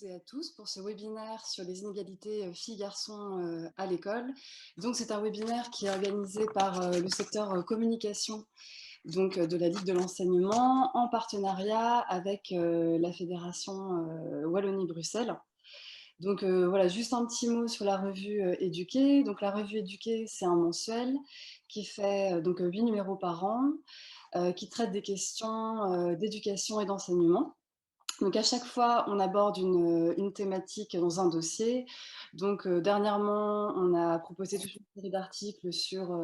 et à tous pour ce webinaire sur les inégalités filles-garçons à l'école. Donc, c'est un webinaire qui est organisé par le secteur communication donc, de la Ligue de l'enseignement en partenariat avec la Fédération Wallonie-Bruxelles. Donc, voilà, juste un petit mot sur la revue Éduquer. Donc, la revue Éduquer, c'est un mensuel qui fait donc 8 numéros par an, qui traite des questions d'éducation et d'enseignement. Donc à chaque fois, on aborde une thématique dans un dossier. Donc dernièrement, on a proposé toute une série d'articles sur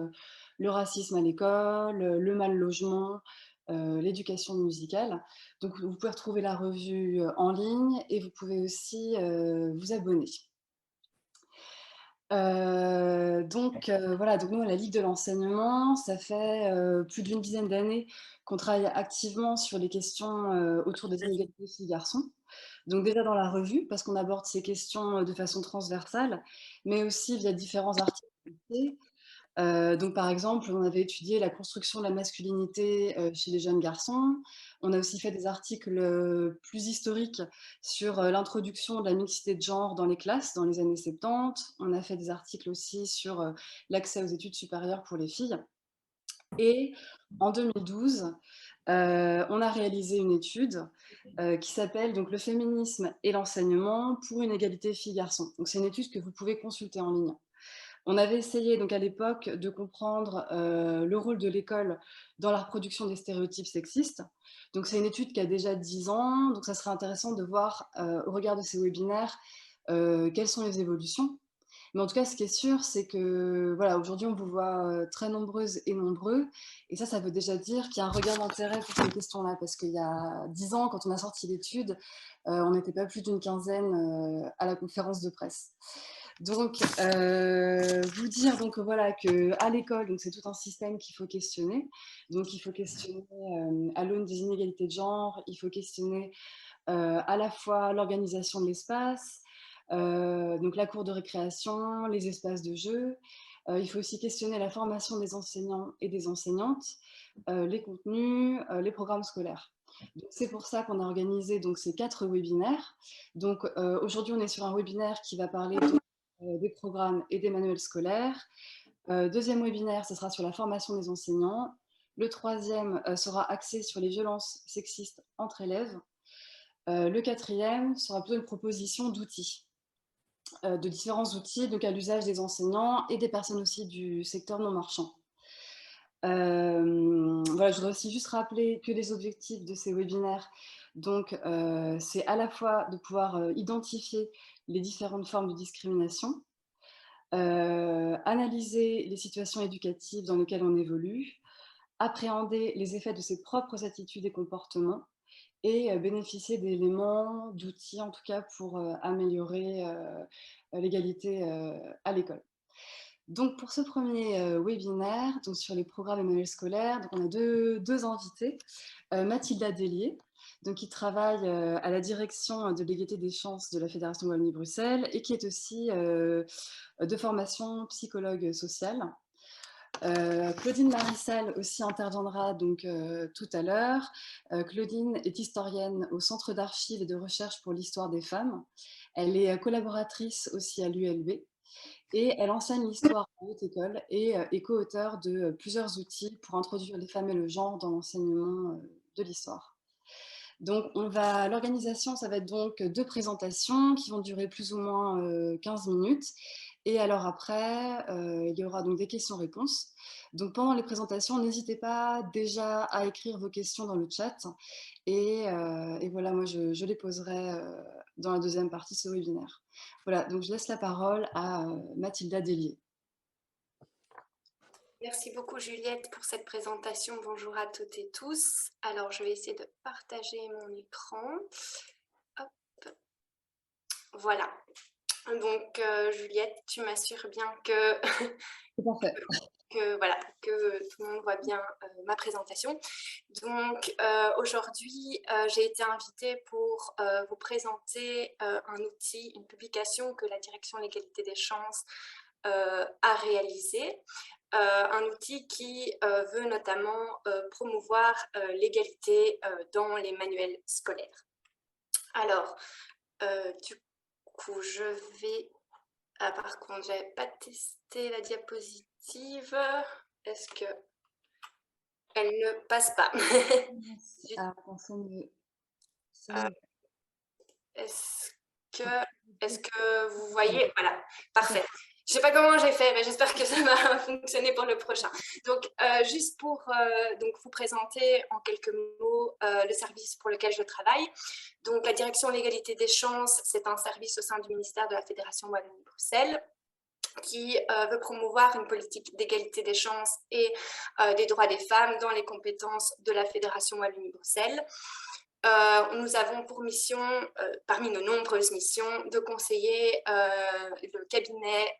le racisme à l'école, le mal logement, l'éducation musicale. Donc vous pouvez retrouver la revue en ligne et vous pouvez aussi vous abonner. Voilà, donc nous, à la Ligue de l'enseignement, ça fait plus d'une dizaine d'années qu'on travaille activement sur les questions autour des inégalités filles-garçons. Donc déjà dans la revue, parce qu'on aborde ces questions de façon transversale, mais aussi via différents articles. Donc par exemple, on avait étudié la construction de la masculinité chez les jeunes garçons. On a aussi fait des articles plus historiques sur l'introduction de la mixité de genre dans les classes dans les années 70. On a fait des articles aussi sur l'accès aux études supérieures pour les filles. Et en 2012, on a réalisé une étude qui s'appelle donc le féminisme et l'enseignement pour une égalité filles-garçons. Donc c'est une étude que vous pouvez consulter en ligne. On avait essayé donc à l'époque de comprendre le rôle de l'école dans la reproduction des stéréotypes sexistes. Donc c'est une étude qui a déjà 10 ans, donc ça serait intéressant de voir au regard de ces webinaires quelles sont les évolutions. Mais en tout cas, ce qui est sûr, c'est que voilà, aujourd'hui, on vous voit très nombreuses et nombreux. Et ça veut déjà dire qu'il y a un regain d'intérêt pour ces questions-là. Parce qu'il y a 10 ans, quand on a sorti l'étude, on n'était pas plus d'une quinzaine à la conférence de presse. Donc, vous dire donc voilà qu'à l'école, donc c'est tout un système qu'il faut questionner. Donc, il faut questionner à l'aune des inégalités de genre, il faut questionner à la fois l'organisation de l'espace, donc la cour de récréation, les espaces de jeu. Il faut aussi questionner la formation des enseignants et des enseignantes, les contenus, les programmes scolaires. C'est pour ça qu'on a organisé donc, ces 4 webinaires. Donc aujourd'hui, on est sur un webinaire qui va parler des programmes et des manuels scolaires. Deuxième webinaire, ce sera sur la formation des enseignants. Le troisième sera axé sur les violences sexistes entre élèves. Le quatrième sera plutôt une proposition d'outils, de différents outils donc à l'usage des enseignants et des personnes aussi du secteur non marchand. Voilà, je voudrais aussi juste rappeler que les objectifs de ces webinaires, donc c'est à la fois de pouvoir identifier les différentes formes de discrimination, analyser les situations éducatives dans lesquelles on évolue, appréhender les effets de ses propres attitudes et comportements, et bénéficier d'éléments, d'outils en tout cas pour améliorer l'égalité à l'école. Donc pour ce premier webinaire, donc sur les programmes et manuels scolaires, donc on a deux invités, Mathilda Délier, donc qui travaille à la direction de l'égalité des chances de la Fédération Wallonie-Bruxelles et qui est aussi de formation psychologue sociale. Claudine Marissal aussi interviendra donc tout à l'heure. Claudine est historienne au Centre d'archives et de recherche pour l'histoire des femmes. Elle est collaboratrice aussi à l'ULB et elle enseigne l'histoire en haute école et est co-auteure de plusieurs outils pour introduire les femmes et le genre dans l'enseignement de l'histoire. Donc, l'organisation, ça va être donc 2 présentations qui vont durer plus ou moins 15 minutes. Et alors après, il y aura donc des questions-réponses. Donc, pendant les présentations, n'hésitez pas déjà à écrire vos questions dans le chat. Et voilà, moi, je les poserai dans la deuxième partie de ce webinaire. Voilà, donc je laisse la parole à Mathilda Délier. Merci beaucoup Juliette pour cette présentation. Bonjour à toutes et tous. Alors je vais essayer de partager mon écran. Hop. Voilà. Donc Juliette, tu m'assures bien que, Parfait. que tout le monde voit bien ma présentation. Donc aujourd'hui, j'ai été invitée pour vous présenter un outil, une publication que la Direction de l'égalité des chances a réalisé. Un outil qui veut notamment promouvoir l'égalité dans les manuels scolaires. Alors, du coup, je vais... Ah, par contre, j'avais pas testé la diapositive. Est-ce que elle ne passe pas? Ah, attends, c'est mieux. Euh, Est-ce que vous voyez? Voilà, parfait. Je ne sais pas comment j'ai fait, mais j'espère que ça va fonctionner pour le prochain. Donc, juste pour donc vous présenter en quelques mots le service pour lequel je travaille. Donc, la direction l'égalité des chances, c'est un service au sein du ministère de la Fédération Wallonie-Bruxelles qui veut promouvoir une politique d'égalité des chances et des droits des femmes dans les compétences de la Fédération Wallonie-Bruxelles. Nous avons pour mission, parmi nos nombreuses missions, de conseiller le cabinet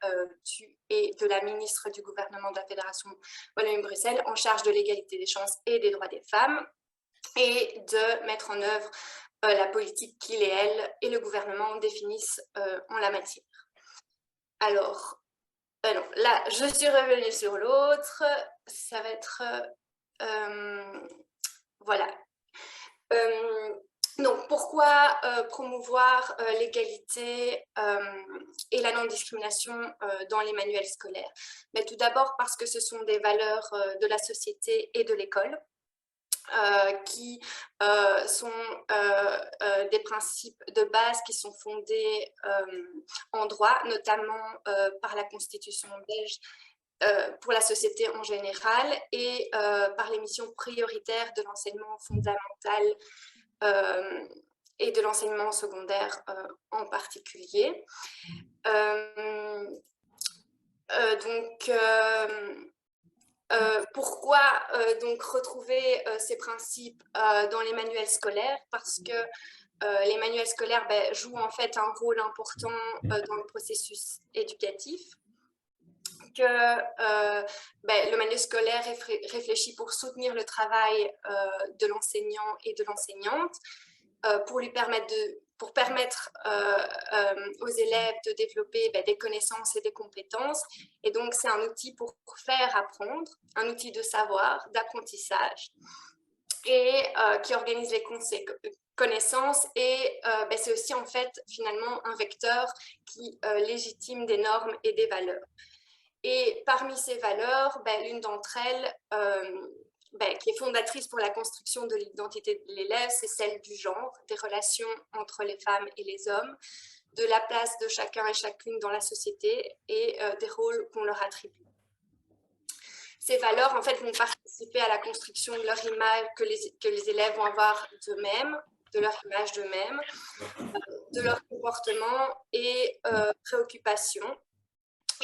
et de la ministre du gouvernement de la Fédération Wallonie-Bruxelles en charge de l'égalité des chances et des droits des femmes et de mettre en œuvre la politique qu'il et elle et le gouvernement définissent en la matière. Alors, non, là, je suis revenue sur l'autre. Ça va être... voilà. Donc, pourquoi promouvoir l'égalité et la non-discrimination dans les manuels scolaires? Mais tout d'abord parce que ce sont des valeurs de la société et de l'école qui sont des principes de base qui sont fondés en droit, notamment par la Constitution belge pour la société en général et par les missions prioritaires de l'enseignement fondamental et de l'enseignement secondaire en particulier. Pourquoi donc retrouver ces principes dans les manuels scolaires? Parce que les manuels scolaires jouent en fait un rôle important dans le processus éducatif, que le manuel scolaire réfléchit pour soutenir le travail de l'enseignant et de l'enseignante, pour permettre aux élèves de développer des connaissances et des compétences. Et donc, c'est un outil pour faire apprendre, un outil de savoir, d'apprentissage, et qui organise les connaissances. Et c'est aussi, en fait, finalement, un vecteur qui légitime des normes et des valeurs. Et parmi ces valeurs, l'une d'entre elles, qui est fondatrice pour la construction de l'identité de l'élève, c'est celle du genre, des relations entre les femmes et les hommes, de la place de chacun et chacune dans la société et des rôles qu'on leur attribue. Ces valeurs, en fait, vont participer à la construction de leur image que les élèves vont avoir d'eux-mêmes, de leur image d'eux-mêmes, de leur comportement et préoccupations,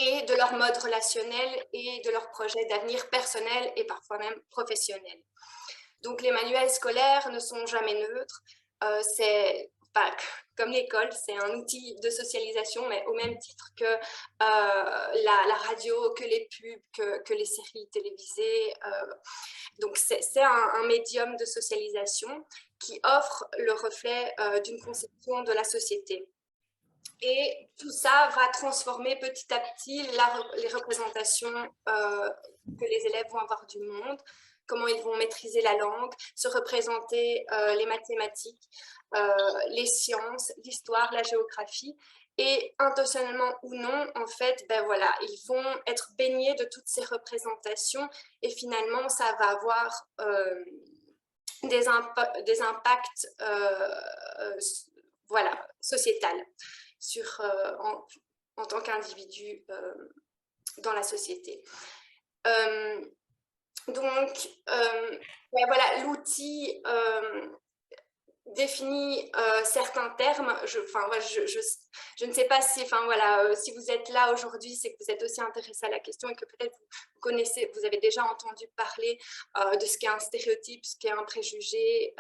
et de leur mode relationnel et de leur projet d'avenir personnel et parfois même professionnel. Donc les manuels scolaires ne sont jamais neutres, c'est comme l'école, c'est un outil de socialisation, mais au même titre que la radio, que les pubs, que les séries télévisées. Donc c'est un médium de socialisation qui offre le reflet d'une conception de la société. Et tout ça va transformer petit à petit les représentations que les élèves vont avoir du monde, comment ils vont maîtriser la langue, se représenter les mathématiques, les sciences, l'histoire, la géographie. Et intentionnellement ou non, en fait, ils vont être baignés de toutes ces représentations et finalement, ça va avoir des impacts sociétals en tant qu'individu dans la société. L'outil définit certains termes. Je ne sais pas si, si vous êtes là aujourd'hui, c'est que vous êtes aussi intéressé à la question et que peut-être vous connaissez, vous avez déjà entendu parler de ce qu'est un stéréotype, ce qu'est un préjugé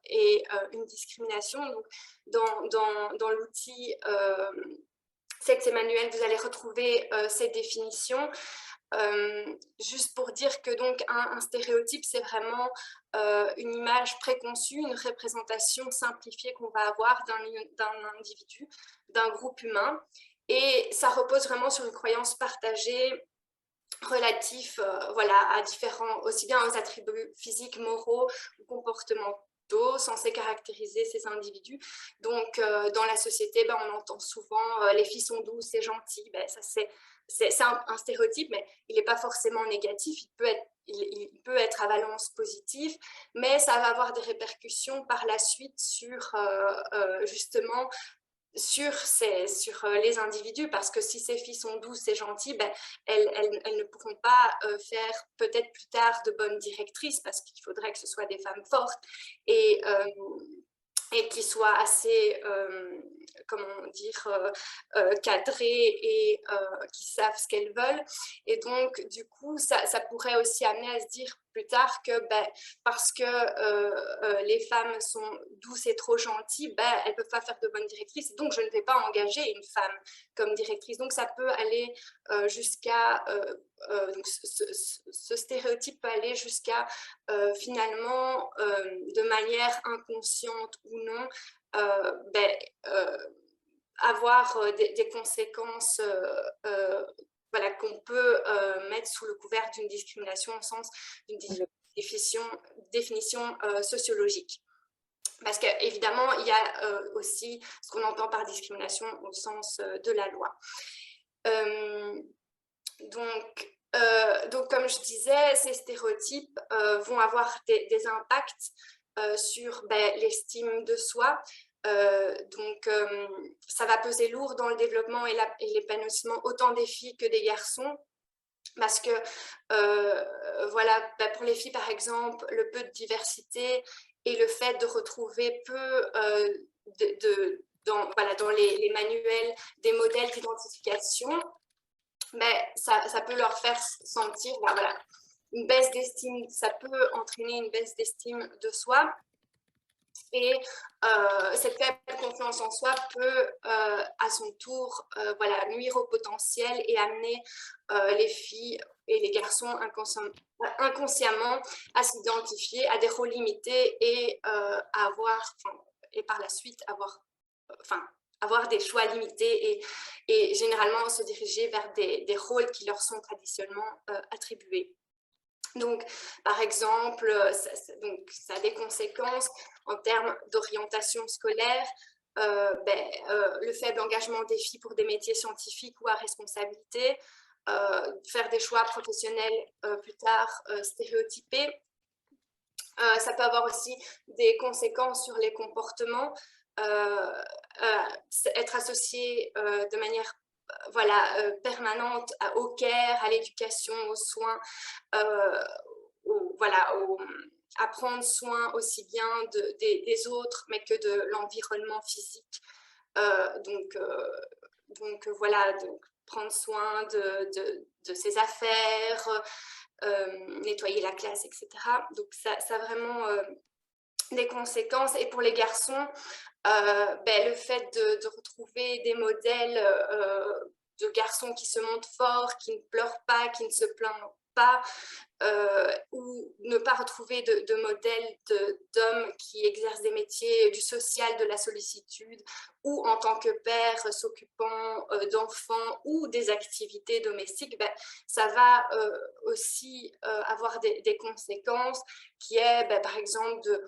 et une discrimination. Donc, dans l'outil Sexe et Manuel, vous allez retrouver ces définitions. Juste pour dire que donc un stéréotype, c'est vraiment une image préconçue, une représentation simplifiée qu'on va avoir d'un individu, d'un groupe humain. Et ça repose vraiment sur une croyance partagée relative à différents, aussi bien aux attributs physiques, moraux ou comportementaux, plutôt censé caractériser ces individus. Donc, dans la société, on entend souvent les filles sont douces et gentilles. Ça, c'est un stéréotype, mais il n'est pas forcément négatif. Il peut être à valence positive, mais ça va avoir des répercussions par la suite sur justement sur les individus, parce que si ces filles sont douces et gentilles, elles ne pourront pas faire peut-être plus tard de bonnes directrices, parce qu'il faudrait que ce soit des femmes fortes et, euh, et qui soient assez, comment dire, cadrées et qui savent ce qu'elles veulent. Et donc, du coup, ça pourrait aussi amener à se dire plus tard que parce que les femmes sont douces et trop gentilles, elles ne peuvent pas faire de bonnes directrices. Donc, je ne vais pas engager une femme comme directrice. Donc, ça peut aller jusqu'à... donc ce stéréotype peut aller jusqu'à finalement, de manière inconsciente ou non, avoir des conséquences voilà, qu'on peut mettre sous le couvert d'une discrimination au sens d'une définition sociologique. Parce qu'évidemment, il y a aussi ce qu'on entend par discrimination au sens de la loi. Donc, comme je disais, ces stéréotypes vont avoir des impacts sur l'estime de soi. Ça va peser lourd dans le développement et l'épanouissement autant des filles que des garçons. Parce que, voilà, pour les filles, par exemple, le peu de diversité et le fait de retrouver peu dans les manuels des modèles d'identification, ça peut leur faire sentir voilà, une baisse d'estime, ça peut entraîner une baisse d'estime de soi. Et cette faible confiance en soi peut à son tour voilà, nuire au potentiel et amener les filles et les garçons inconsciemment à s'identifier à des rôles limités et et par la suite avoir des choix limités et généralement se diriger vers des rôles qui leur sont traditionnellement attribués. Donc, par exemple, ça a des conséquences en termes d'orientation scolaire, le faible engagement des filles pour des métiers scientifiques ou à responsabilité, faire des choix professionnels plus tard stéréotypés. Ça peut avoir aussi des conséquences sur les comportements, être associé de manière voilà, permanente au care, à l'éducation, aux soins, à prendre soin aussi bien des autres, mais que de l'environnement physique. Voilà, donc prendre soin de ses affaires, nettoyer la classe, etc. Donc ça a vraiment des conséquences. Et pour les garçons, le fait de retrouver des modèles de garçons qui se montrent forts, qui ne pleurent pas, qui ne se plaignent pas, ou ne pas retrouver de modèles d'hommes qui exercent des métiers du social, de la sollicitude, ou en tant que père s'occupant d'enfants ou des activités domestiques, ça va aussi avoir des conséquences qui est par exemple de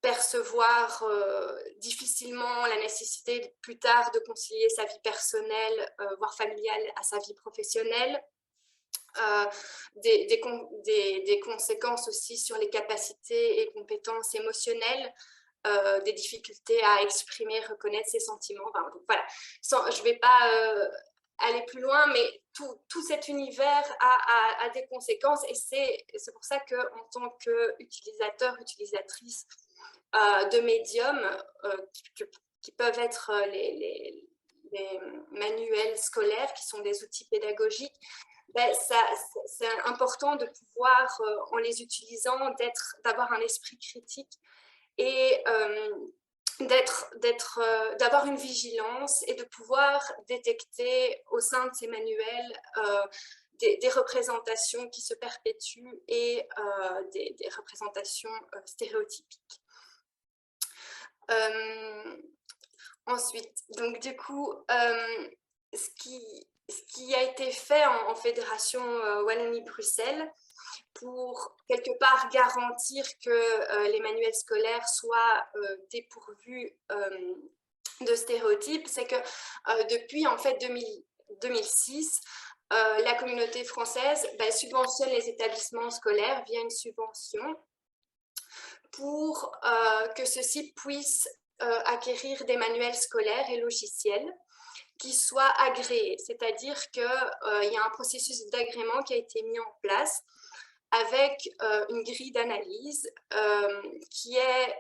percevoir difficilement la nécessité plus tard de concilier sa vie personnelle, voire familiale, à sa vie professionnelle. Des conséquences aussi sur les capacités et compétences émotionnelles, des difficultés à exprimer, reconnaître ses sentiments. Enfin, donc, voilà. Je ne vais pas aller plus loin, mais tout cet univers a des conséquences et c'est pour ça qu'en tant qu'utilisateur, utilisatrice de médiums qui peuvent être les manuels scolaires, qui sont des outils pédagogiques, c'est important de pouvoir, en les utilisant, d'avoir un esprit critique et d'avoir une vigilance et de pouvoir détecter au sein de ces manuels des représentations qui se perpétuent et des représentations stéréotypiques. Ensuite, donc du coup, ce qui a été fait en Fédération Wallonie-Bruxelles pour quelque part garantir que les manuels scolaires soient dépourvus de stéréotypes, c'est que depuis en fait 2006, la communauté française subventionne les établissements scolaires via une subvention pour que ceux-ci puissent acquérir des manuels scolaires et logiciels qui soient agréés, c'est-à-dire qu'il y a un processus d'agrément qui a été mis en place avec une grille d'analyse qui est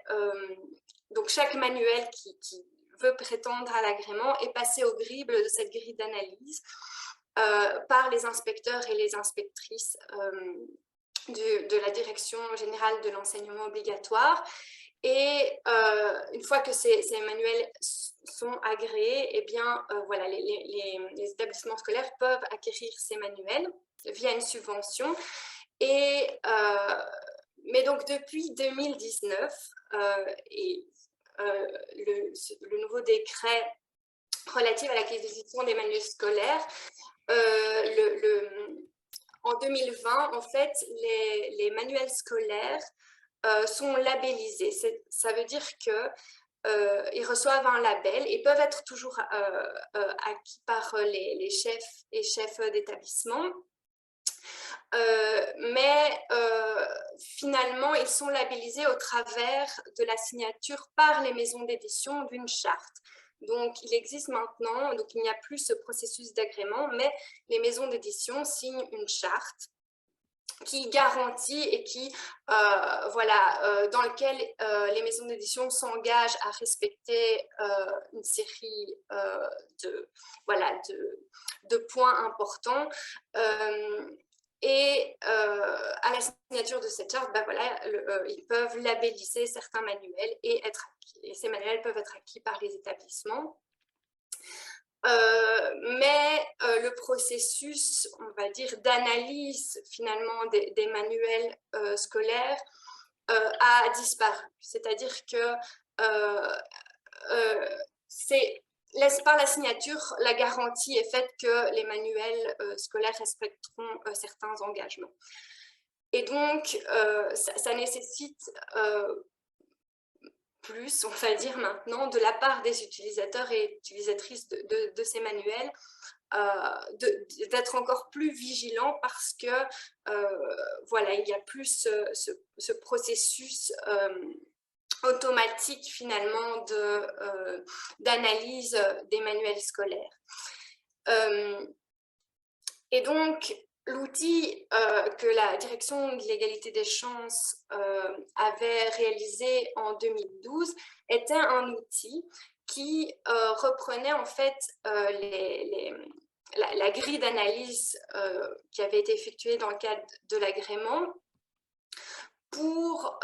donc chaque manuel qui veut prétendre à l'agrément est passé au crible de cette grille d'analyse par les inspecteurs et les inspectrices de la Direction générale de l'enseignement obligatoire. Et une fois que ces manuels sont agréés, eh bien, voilà, les établissements scolaires peuvent acquérir ces manuels via une subvention. Et, mais donc, depuis 2019, le nouveau décret relatif à l'acquisition des manuels scolaires, en 2020, en fait, les manuels scolaires sont labellisés. Ça veut dire qu'ils reçoivent un label et peuvent être toujours acquis par les chefs et chefs d'établissement. Mais finalement, ils sont labellisés au travers de la signature par les maisons d'édition d'une charte. Donc, il existe maintenant, donc il n'y a plus ce processus d'agrément, mais les maisons d'édition signent une charte qui garantit et qui, voilà, dans lequel les maisons d'édition s'engagent à respecter une série voilà, de points importants. Et à la signature de cette charte, voilà, ils peuvent labelliser certains manuels et ces manuels peuvent être acquis par les établissements. Mais le processus, on va dire, d'analyse finalement des manuels scolaires a disparu. C'est-à-dire que par la signature, la garantie est faite que les manuels scolaires respecteront certains engagements. Et donc, ça nécessite plus, on va dire maintenant, de la part des utilisateurs et utilisatrices de ces manuels, d'être encore plus vigilants parce que voilà, il n'y a plus ce processus automatique finalement d'analyse des manuels scolaires. Et donc, l'outil que la Direction de l'égalité des chances avait réalisé en 2012 était un outil qui reprenait en fait la grille d'analyse qui avait été effectuée dans le cadre de l'agrément pour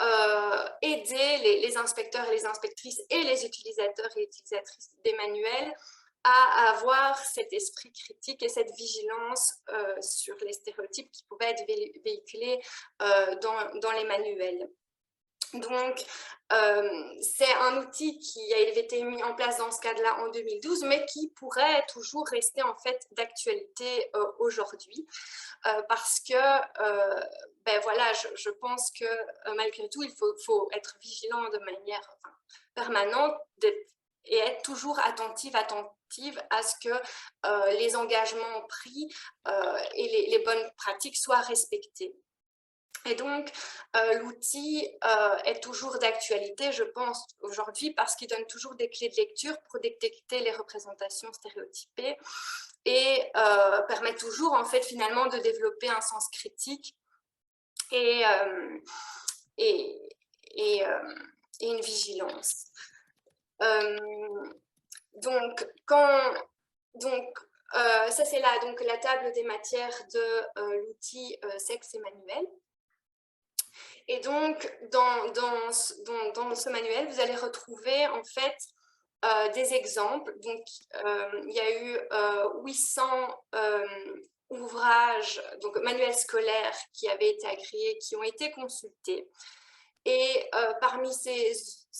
aider les inspecteurs et les inspectrices et les utilisateurs et utilisatrices des manuels à avoir cet esprit critique et cette vigilance sur les stéréotypes qui pouvaient être véhiculés dans les manuels. Donc, c'est un outil qui a été mis en place dans ce cadre-là en 2012, mais qui pourrait toujours rester en fait d'actualité aujourd'hui, parce que, voilà, je pense que malgré tout, il faut être vigilant de manière permanente et être toujours attentive à ce que les engagements pris et les bonnes pratiques soient respectés. Et donc, l'outil est toujours d'actualité, je pense, aujourd'hui, parce qu'il donne toujours des clés de lecture pour détecter les représentations stéréotypées et permet toujours, en fait, finalement, de développer un sens critique et une vigilance. Donc, ça, c'est là donc, la table des matières de l'outil sexe et manuel. Et donc, dans ce manuel, vous allez retrouver en fait des exemples. Donc, il y a eu 800 ouvrages, donc manuels scolaires qui avaient été agréés, qui ont été consultés. Et parmi ces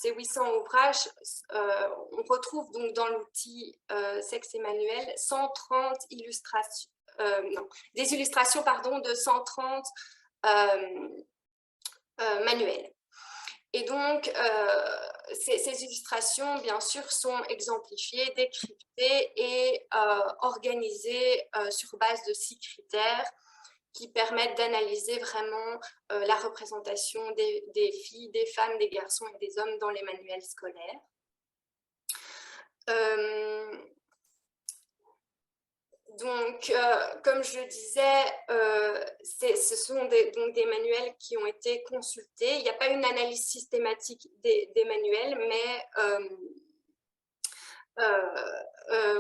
800 ouvrages, on retrouve donc dans l'outil Sexe et Manuel 130 illustrations, non, des illustrations pardon, de 130 manuels. Et donc, ces illustrations, bien sûr, sont exemplifiées, décryptées et organisées sur base de 6 critères qui permettent d'analyser vraiment la représentation des filles, des femmes, des garçons et des hommes dans les manuels scolaires. Donc, comme je le disais, ce sont donc des manuels qui ont été consultés. Il n'y a pas une analyse systématique des manuels, mais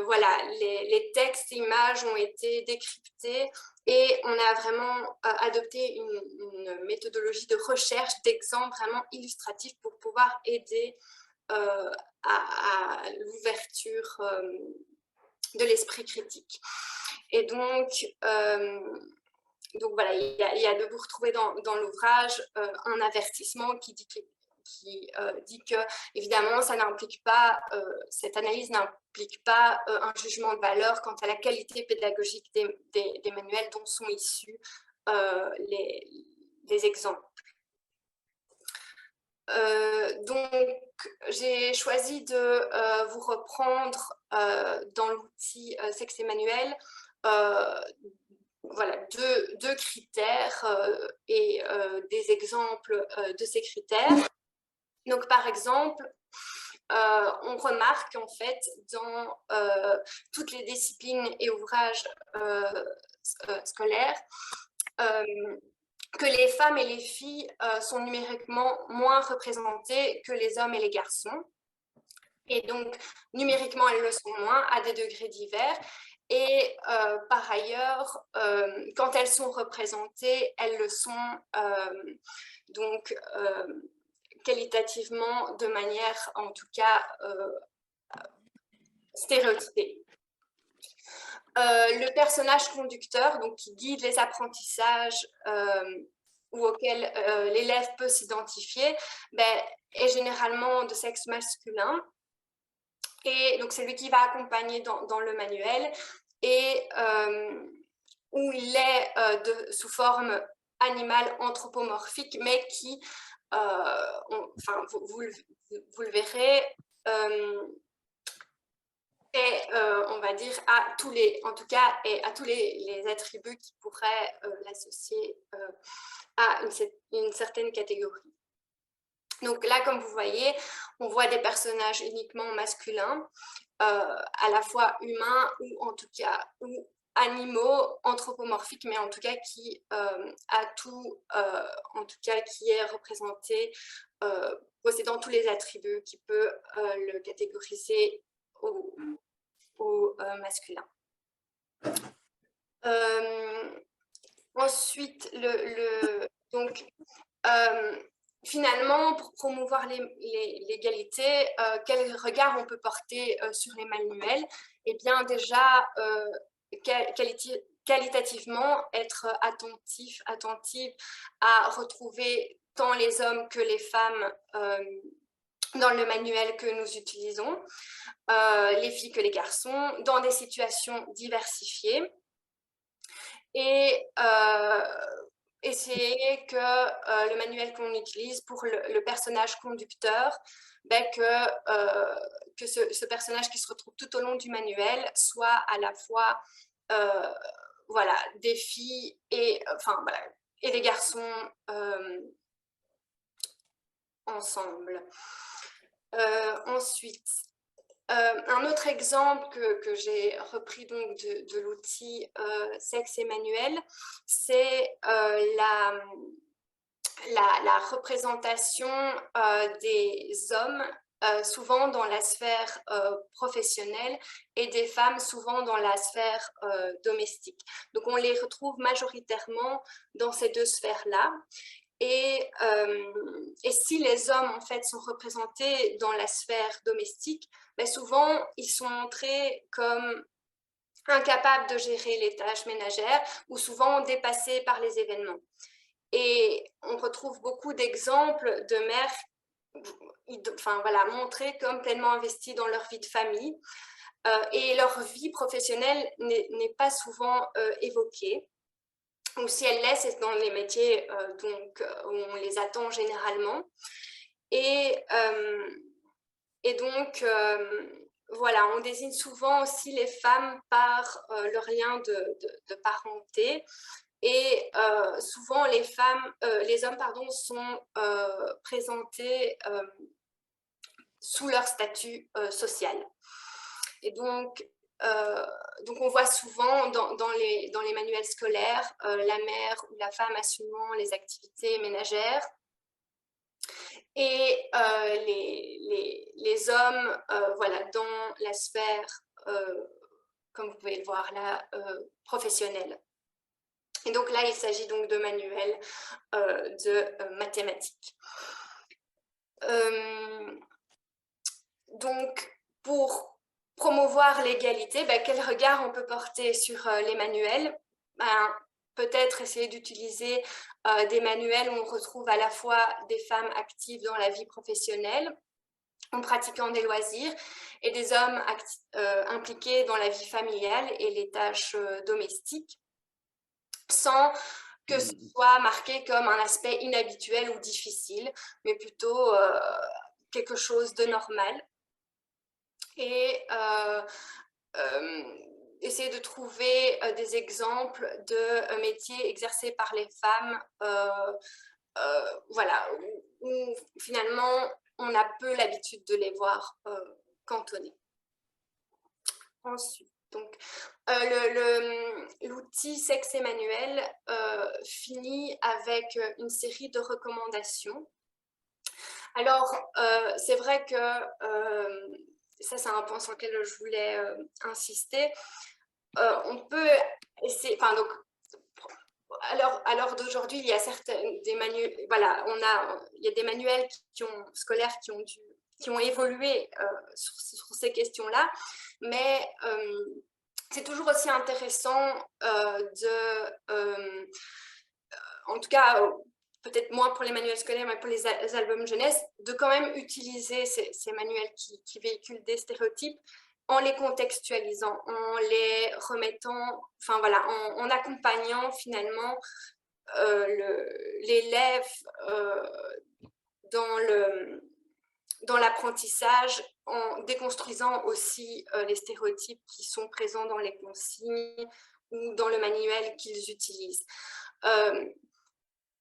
voilà, les textes et images ont été décryptés et on a vraiment adopté une méthodologie de recherche d'exemples vraiment illustratifs pour pouvoir aider à l'ouverture de l'esprit critique. Et donc voilà, il y a de vous retrouver dans l'ouvrage un avertissement qui dit que, évidemment, ça n'implique pas, cette analyse n'implique pas un jugement de valeur quant à la qualité pédagogique des manuels dont sont issus les exemples. Donc, j'ai choisi de vous reprendre dans l'outil Sexe et Manuel voilà, deux critères et des exemples de ces critères. Donc, par exemple, on remarque en fait dans toutes les disciplines et ouvrages scolaires que les femmes et les filles sont numériquement moins représentées que les hommes et les garçons. Et donc, numériquement, elles le sont moins à des degrés divers. Et par ailleurs, quand elles sont représentées, elles le sont donc qualitativement de manière, en tout cas, stéréotypée. Le personnage conducteur, donc qui guide les apprentissages ou auquel l'élève peut s'identifier, est généralement de sexe masculin. Et donc, c'est lui qui va accompagner dans le manuel et où il est sous forme animale anthropomorphique, mais qui, enfin, vous le verrez, et on va dire à tous les, en tout cas, et à tous les attributs qui pourraient l'associer à une certaine catégorie. Donc là, comme vous voyez, on voit des personnages uniquement masculins, à la fois humains ou en tout cas ou animaux anthropomorphiques, mais en tout cas qui a tout, en tout cas qui est représenté, possédant tous les attributs qui peut le catégoriser au masculin. Ensuite, donc finalement, pour promouvoir l'égalité, quel regard on peut porter sur les manuels? Eh bien, déjà, qualitativement, être attentive à retrouver tant les hommes que les femmes dans le manuel que nous utilisons, les filles que les garçons, dans des situations diversifiées. Et essayer que le manuel qu'on utilise pour le personnage conducteur, que ce personnage qui se retrouve tout au long du manuel soit à la fois voilà, des filles et, enfin, voilà, et des garçons ensemble. Ensuite, un autre exemple que j'ai repris donc de l'outil Sexe et Manuel, c'est la représentation des hommes souvent dans la sphère professionnelle et des femmes souvent dans la sphère domestique. Donc on les retrouve majoritairement dans ces deux sphères-là. Et si les hommes en fait sont représentés dans la sphère domestique, souvent ils sont montrés comme incapables de gérer les tâches ménagères ou souvent dépassés par les événements. Et on retrouve beaucoup d'exemples de mères enfin, voilà, montrées comme pleinement investies dans leur vie de famille. Et leur vie professionnelle n'est pas souvent évoquée. Ou si elle l'est, c'est dans les métiers où on les attend généralement. Et, donc, voilà, on désigne souvent aussi les femmes par leur lien de parenté. Et souvent, les hommes, pardon, sont présentés sous leur statut social. Et donc, on voit souvent dans les manuels scolaires la mère ou la femme assumant les activités ménagères et les hommes voilà, dans la sphère, comme vous pouvez le voir là, professionnelle. Et donc là, il s'agit donc de manuels de mathématiques. Donc, pour promouvoir l'égalité, quel regard on peut porter sur les manuels? Peut-être essayer d'utiliser des manuels où on retrouve à la fois des femmes actives dans la vie professionnelle, en pratiquant des loisirs, et des hommes impliqués dans la vie familiale et les tâches domestiques, sans que ce soit marqué comme un aspect inhabituel ou difficile, mais plutôt quelque chose de normal. Et essayer de trouver des exemples de métiers exercés par les femmes, voilà, où finalement on a peu l'habitude de les voir cantonnés. Ensuite, donc, l'outil Sexe et Manuel finit avec une série de recommandations. Alors, c'est vrai que ça, c'est un point sur lequel je voulais insister. On peut essayer, enfin, donc, à l'heure d'aujourd'hui, il y a des manuels, voilà, il y a des manuels scolaires qui ont évolué sur ces questions-là, mais c'est toujours aussi intéressant en tout cas, peut-être moins pour les manuels scolaires, mais pour les albums jeunesse, de quand même utiliser ces manuels qui véhiculent des stéréotypes en les contextualisant, en les remettant, enfin voilà, en accompagnant finalement l'élève dans l'apprentissage, en déconstruisant aussi les stéréotypes qui sont présents dans les consignes ou dans le manuel qu'ils utilisent.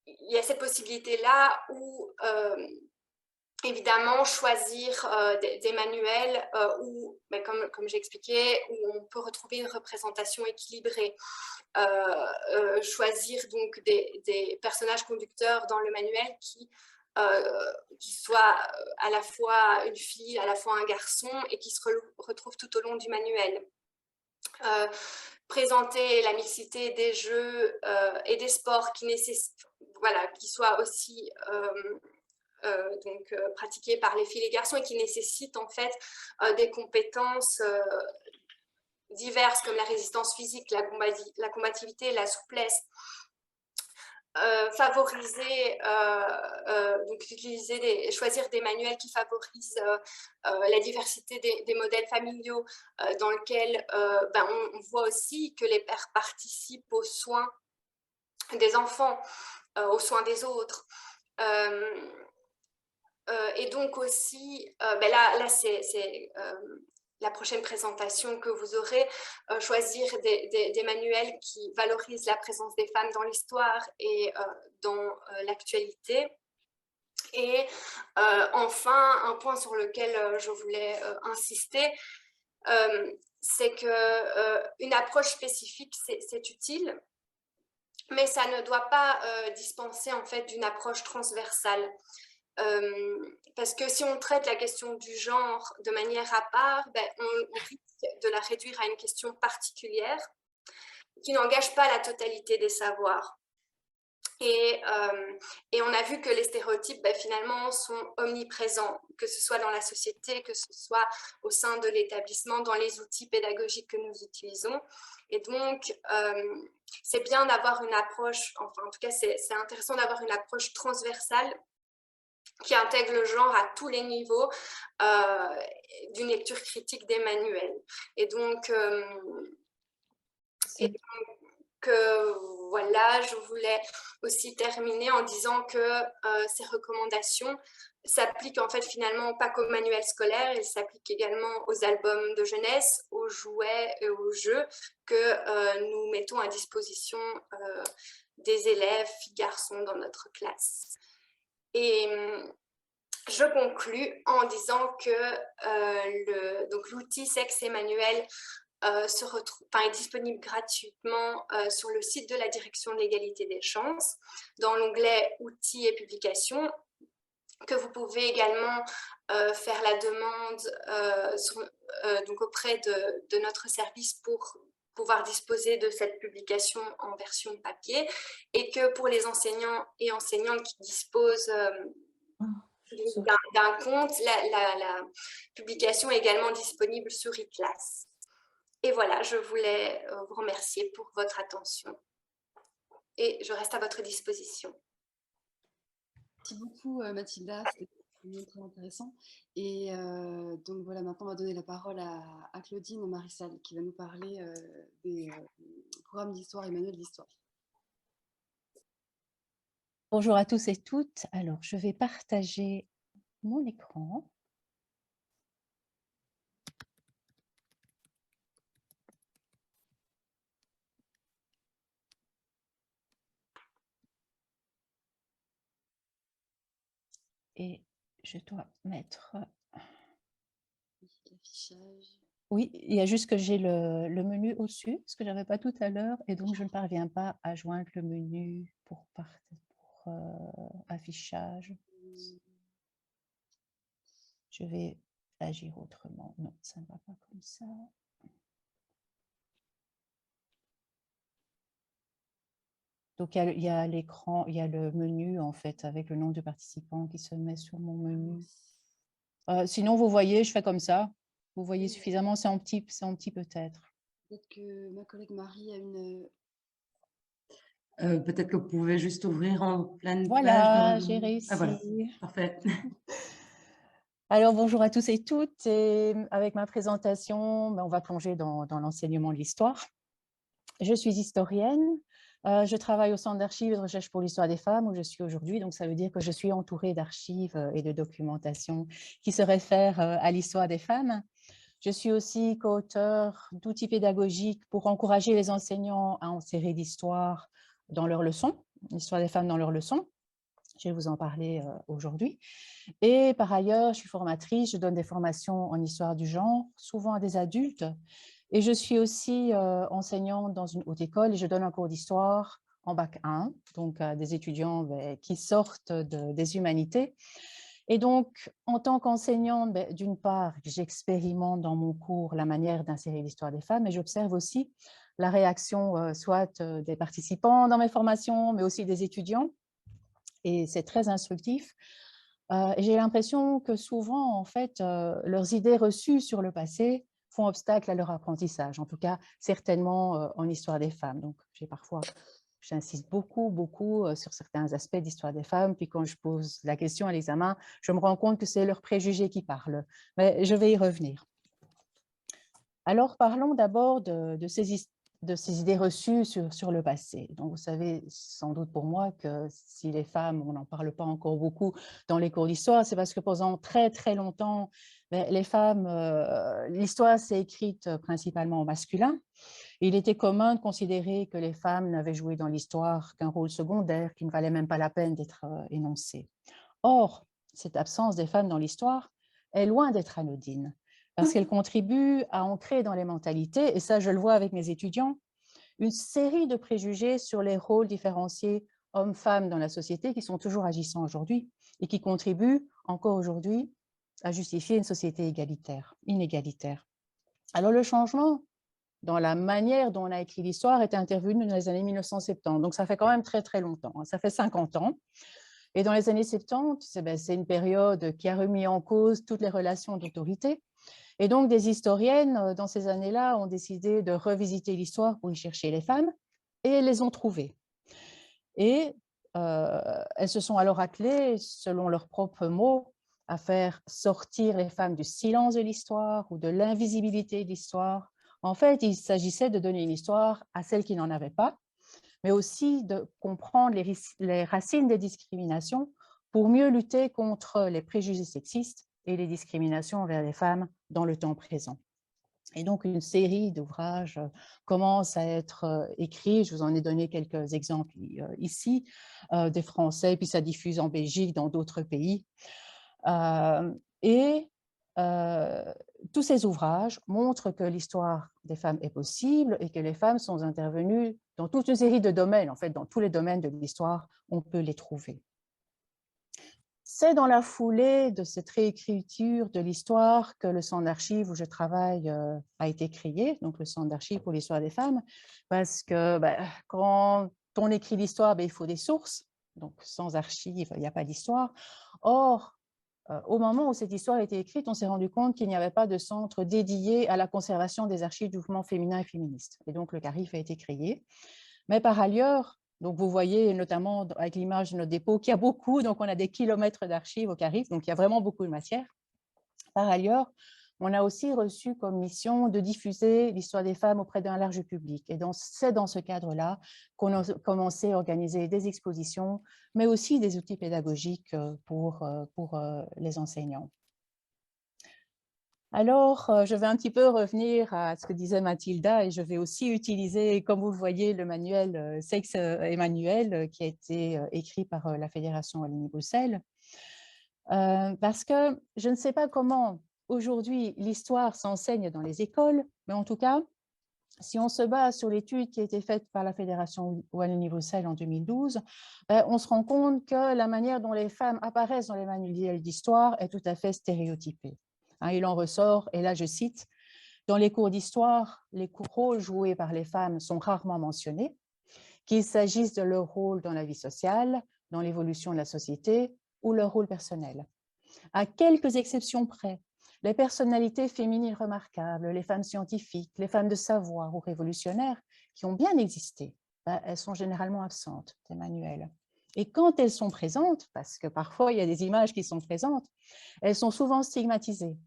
Il y a cette possibilité-là où, évidemment, choisir des manuels où, comme j'ai expliqué, où on peut retrouver une représentation équilibrée. Choisir donc des personnages conducteurs dans le manuel qui soient à la fois une fille, à la fois un garçon, et qui se retrouvent tout au long du manuel. Présenter la mixité des jeux et des sports qui soient aussi pratiqués par les filles et les garçons et qui nécessitent en fait des compétences diverses comme la résistance physique, la combativité, la souplesse. Choisir des manuels qui favorisent la diversité des modèles familiaux dans lesquels on voit aussi que les pères participent aux soins des enfants, aux soins des autres. Et donc aussi, là c'est la prochaine présentation que vous aurez, choisir des manuels qui valorisent la présence des femmes dans l'histoire et dans l'actualité. Et enfin, un point sur lequel je voulais insister, c'est qu'une approche spécifique, c'est utile, mais ça ne doit pas dispenser en fait d'une approche transversale. Parce que si on traite la question du genre de manière à part, on risque de la réduire à une question particulière qui n'engage pas la totalité des savoirs. Et on a vu que les stéréotypes, finalement, sont omniprésents, que ce soit dans la société, que ce soit au sein de l'établissement, dans les outils pédagogiques que nous utilisons. Et donc, c'est bien d'avoir une approche, enfin en tout cas c'est intéressant d'avoir une approche transversale qui intègre le genre à tous les niveaux d'une lecture critique des manuels. Et donc, voilà, je voulais aussi terminer en disant que ces recommandations s'appliquent en fait finalement pas qu'aux manuels scolaires, elles s'appliquent également aux albums de jeunesse, aux jouets et aux jeux que nous mettons à disposition des élèves, filles, garçons dans notre classe. Et je conclus en disant que l'outil Sexe et Manuel est disponible gratuitement sur le site de la Direction de l'égalité des chances, dans l'onglet Outils et publications, que vous pouvez également faire la demande donc auprès de notre service pour pouvoir disposer de cette publication en version papier, et que pour les enseignants et enseignantes qui disposent d'un compte, la publication est également disponible sur eClass. Et voilà, je voulais vous remercier pour votre attention et je reste à votre disposition. Merci beaucoup Mathilda, c'était très intéressant. Et donc voilà, maintenant on va donner la parole à Claudine Marissal qui va nous parler des programmes d'histoire et manuels d'histoire. Bonjour à tous et toutes. Alors, je vais partager mon écran. Et je dois mettre... L'affichage. Oui, il y a juste que j'ai le menu au-dessus, ce que je n'avais pas tout à l'heure, et donc je ne parviens pas à joindre le menu pour affichage. Je vais agir autrement. Non, ça ne va pas comme ça. Donc, il y a l'écran, il y a le menu, en fait, avec le nom du participant qui se met sur mon menu. Sinon, vous voyez, je fais comme ça. Vous voyez suffisamment, c'est en petit peut-être. Peut-être que ma collègue Marie a une... Peut-être que vous pouvez juste ouvrir en pleine page. Voilà, j'ai réussi. Ah, voilà. Parfait. Alors, bonjour à tous et toutes. Et avec ma présentation, on va plonger dans l'enseignement de l'histoire. Je suis historienne. Je travaille au Centre d'archives et de recherche pour l'histoire des femmes où je suis aujourd'hui. Donc, ça veut dire que je suis entourée d'archives et de documentation qui se réfèrent à l'histoire des femmes. Je suis aussi co-auteur d'outils pédagogiques pour encourager les enseignants à insérer l'histoire dans leurs leçons, l'histoire des femmes dans leurs leçons. Je vais vous en parler aujourd'hui. Et par ailleurs, je suis formatrice, je donne des formations en histoire du genre, souvent à des adultes. Et je suis aussi enseignante dans une haute école et je donne un cours d'histoire en bac 1, donc à des étudiants qui sortent des humanités. Et donc, en tant qu'enseignante, d'une part, j'expérimente dans mon cours la manière d'insérer l'histoire des femmes, mais j'observe aussi la réaction soit des participants dans mes formations, mais aussi des étudiants. Et c'est très instructif. J'ai l'impression que souvent, en fait, leurs idées reçues sur le passé font obstacle à leur apprentissage, en tout cas, certainement en histoire des femmes. Donc, j'insiste beaucoup sur certains aspects d'histoire des femmes, puis quand je pose la question à l'examen, je me rends compte que c'est leurs préjugés qui parlent. Mais je vais y revenir. Alors, parlons d'abord de ces idées reçues sur le passé. Donc, vous savez sans doute pour moi que si les femmes, on n'en parle pas encore beaucoup dans les cours d'histoire, c'est parce que pendant très longtemps, les femmes, l'histoire s'est écrite principalement au masculin. Il était commun de considérer que les femmes n'avaient joué dans l'histoire qu'un rôle secondaire, qui ne valait même pas la peine d'être énoncé. Or, cette absence des femmes dans l'histoire est loin d'être anodine, parce qu'elle contribue à ancrer dans les mentalités, et ça je le vois avec mes étudiants, une série de préjugés sur les rôles différenciés hommes-femmes dans la société qui sont toujours agissants aujourd'hui et qui contribuent encore aujourd'hui à justifier une société inégalitaire. Alors le changement dans la manière dont on a écrit l'histoire est intervenu dans les années 1970, donc ça fait quand même très longtemps, ça fait 50 ans. Et dans les années 70, c'est une période qui a remis en cause toutes les relations d'autorité Et donc, des historiennes, dans ces années-là, ont décidé de revisiter l'histoire pour y chercher les femmes, et elles les ont trouvées. Et elles se sont alors attelées, selon leurs propres mots, à faire sortir les femmes du silence de l'histoire ou de l'invisibilité de l'histoire. En fait, il s'agissait de donner une histoire à celles qui n'en avaient pas, mais aussi de comprendre les racines des discriminations pour mieux lutter contre les préjugés sexistes et les discriminations envers les femmes dans le temps présent. Et donc, une série d'ouvrages commence à être écrits. Je vous en ai donné quelques exemples ici, des Français, puis ça diffuse en Belgique, dans d'autres pays. Tous ces ouvrages montrent que l'histoire des femmes est possible et que les femmes sont intervenues dans toute une série de domaines. En fait, dans tous les domaines de l'histoire, on peut les trouver. C'est dans la foulée de cette réécriture de l'histoire que le Centre d'archives où je travaille a été créé, donc le Centre d'archives pour l'histoire des femmes, parce que quand on écrit l'histoire, il faut des sources, donc sans archives, il n'y a pas d'histoire. Or, au moment où cette histoire a été écrite, on s'est rendu compte qu'il n'y avait pas de centre dédié à la conservation des archives du mouvement féminin et féministe. Et donc, le CARIF a été créé. Mais par ailleurs, donc vous voyez notamment avec l'image de notre dépôt qu'il y a beaucoup, donc on a des kilomètres d'archives au CARIF, donc il y a vraiment beaucoup de matière. Par ailleurs, on a aussi reçu comme mission de diffuser l'histoire des femmes auprès d'un large public. Et c'est dans ce cadre-là qu'on a commencé à organiser des expositions, mais aussi des outils pédagogiques pour les enseignants. Alors, je vais un petit peu revenir à ce que disait Mathilda et je vais aussi utiliser, comme vous le voyez, le manuel Sexe et Manuel qui a été écrit par la Fédération Wallonie-Bruxelles. Parce que je ne sais pas comment aujourd'hui l'histoire s'enseigne dans les écoles, mais en tout cas, si on se base sur l'étude qui a été faite par la Fédération Wallonie-Bruxelles en 2012, on se rend compte que la manière dont les femmes apparaissent dans les manuels d'histoire est tout à fait stéréotypée. Il en ressort, et là je cite, « Dans les cours d'histoire, les rôles joués par les femmes sont rarement mentionnés, qu'il s'agisse de leur rôle dans la vie sociale, dans l'évolution de la société ou leur rôle personnel. À quelques exceptions près, les personnalités féminines remarquables, les femmes scientifiques, les femmes de savoir ou révolutionnaires qui ont bien existé, elles sont généralement absentes des manuels. Et quand elles sont présentes, parce que parfois il y a des images qui sont présentes, elles sont souvent stigmatisées,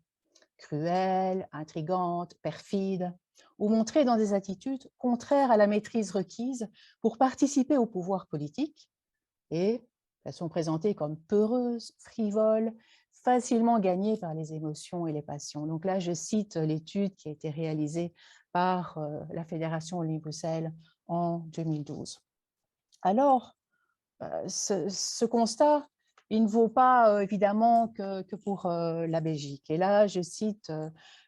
cruelles, intrigantes, perfides, ou montrées dans des attitudes contraires à la maîtrise requise pour participer au pouvoir politique, et elles sont présentées comme peureuses, frivoles, facilement gagnées par les émotions et les passions. Donc là, je cite l'étude qui a été réalisée par la Fédération Wallonie-Bruxelles en 2012. Alors, ce constat, il ne vaut pas évidemment que pour la Belgique. Et là, je cite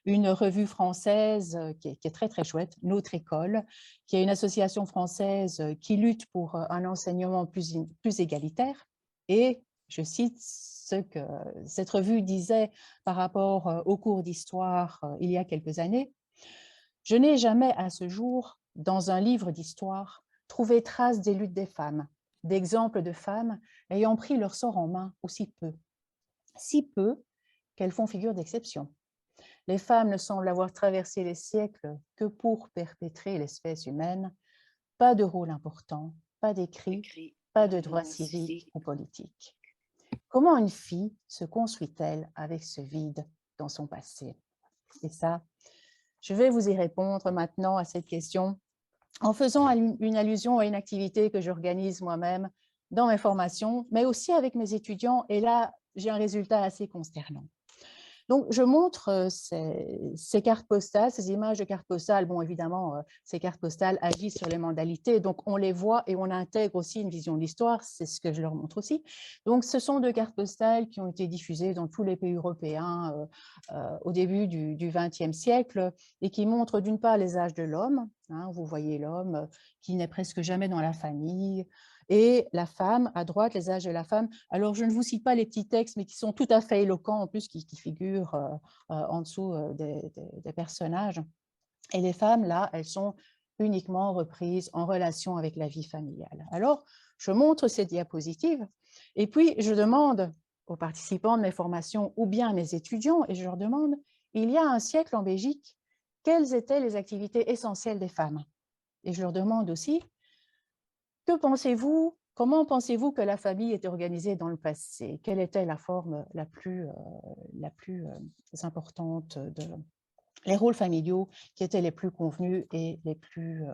une revue française qui est très très chouette, Notre École, qui est une association française qui lutte pour un enseignement plus égalitaire. Et je cite ce que cette revue disait par rapport aux cours d'histoire il y a quelques années. « Je n'ai jamais à ce jour, dans un livre d'histoire, trouvé trace des luttes des femmes, d'exemples de femmes ayant pris leur sort en main aussi peu. Si peu qu'elles font figure d'exception. Les femmes ne semblent avoir traversé les siècles que pour perpétrer l'espèce humaine. Pas de rôle important, pas d'écrit, pas de droits civiques ou politiques. Comment une fille se construit-elle avec ce vide dans son passé ?» Et ça, je vais vous y répondre maintenant à cette question en faisant une allusion à une activité que j'organise moi-même dans mes formations, mais aussi avec mes étudiants, et là, j'ai un résultat assez consternant. Donc, je montre ces cartes postales, ces images de cartes postales. Bon, évidemment, ces cartes postales agissent sur les modalités, donc on les voit et on intègre aussi une vision de l'histoire, c'est ce que je leur montre aussi. Donc, ce sont deux cartes postales qui ont été diffusées dans tous les pays européens au début du XXe siècle et qui montrent d'une part les âges de l'homme, vous voyez l'homme qui n'est presque jamais dans la famille, et la femme, à droite, les âges de la femme. Alors, je ne vous cite pas les petits textes, mais qui sont tout à fait éloquents, en plus, qui figurent en dessous des personnages. Et les femmes, là, elles sont uniquement reprises en relation avec la vie familiale. Alors, je montre ces diapositives, et puis je demande aux participants de mes formations, ou bien à mes étudiants, et je leur demande, il y a un siècle en Belgique, quelles étaient les activités essentielles des femmes? Et je leur demande aussi, que pensez-vous, comment pensez-vous que la famille était organisée dans le passé? Quelle était la forme la plus importante les rôles familiaux qui étaient les plus convenus et les plus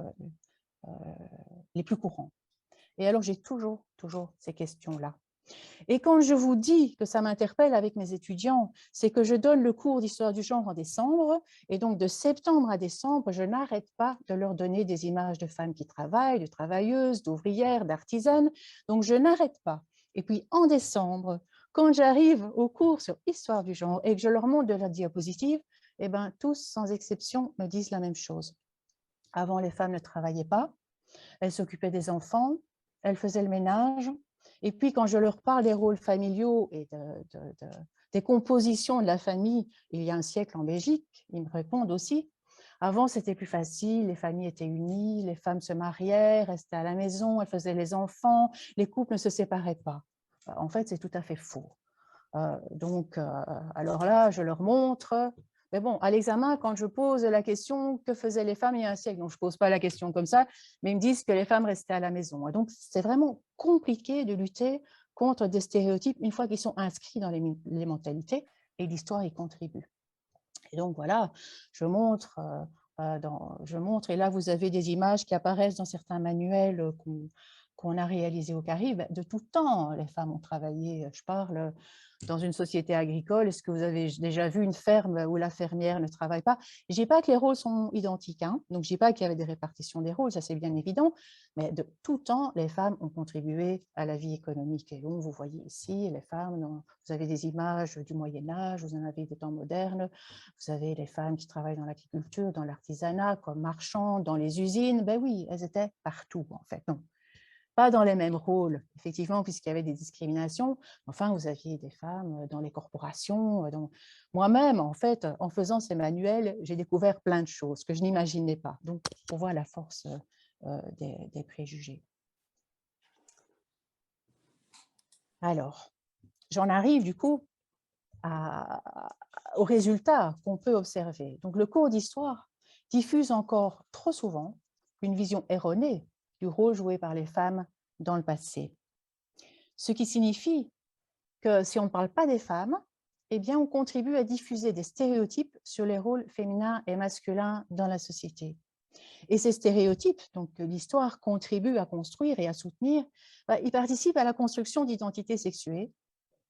courants? Et alors, j'ai toujours ces questions-là. Et quand je vous dis que ça m'interpelle avec mes étudiants, c'est que je donne le cours d'histoire du genre en décembre, et donc de septembre à décembre, je n'arrête pas de leur donner des images de femmes qui travaillent, de travailleuses, d'ouvrières, d'artisanes, donc je n'arrête pas. Et puis en décembre, quand j'arrive au cours sur histoire du genre et que je leur montre de la diapositive, eh bien, tous, sans exception, me disent la même chose. Avant, les femmes ne travaillaient pas, elles s'occupaient des enfants, elles faisaient le ménage. Et puis, quand je leur parle des rôles familiaux et des compositions de la famille, il y a un siècle en Belgique, ils me répondent aussi. Avant, c'était plus facile, les familles étaient unies, les femmes se mariaient, restaient à la maison, elles faisaient les enfants, les couples ne se séparaient pas. En fait, c'est tout à fait faux. Alors là, je leur montre. Mais bon, à l'examen, quand je pose la question « Que faisaient les femmes il y a un siècle ?» Donc, je ne pose pas la question comme ça, mais ils me disent que les femmes restaient à la maison. Et donc, c'est vraiment compliqué de lutter contre des stéréotypes une fois qu'ils sont inscrits dans les mentalités, et l'histoire y contribue. Et donc, voilà, je montre, et là, vous avez des images qui apparaissent dans certains manuels qu'on a réalisés au Caribe. De tout temps, les femmes ont travaillé. Je parle dans une société agricole. Est-ce que vous avez déjà vu une ferme où la fermière ne travaille pas? Je ne dis pas que les rôles sont identiques, hein, donc je ne dis pas qu'il y avait des répartitions des rôles, ça c'est bien évident, mais de tout temps, les femmes ont contribué à la vie économique. Et donc, vous voyez ici, les femmes, vous avez des images du Moyen-Âge, vous en avez des temps modernes, vous avez les femmes qui travaillent dans l'agriculture, dans l'artisanat, comme marchandes, dans les usines. Ben oui, elles étaient partout, en fait. Non, pas dans les mêmes rôles, effectivement, puisqu'il y avait des discriminations. Enfin, vous aviez des femmes dans les corporations. Moi-même, en fait, en faisant ces manuels, j'ai découvert plein de choses que je n'imaginais pas. Donc, on voit la force des préjugés. Alors, j'en arrive du coup aux résultats qu'on peut observer. Donc, le cours d'histoire diffuse encore trop souvent une vision erronée du rôle joué par les femmes dans le passé. Ce qui signifie que si on ne parle pas des femmes, eh bien, on contribue à diffuser des stéréotypes sur les rôles féminins et masculins dans la société. Et ces stéréotypes, donc l'histoire contribue à construire et à soutenir, ils participent à la construction d'identités sexuées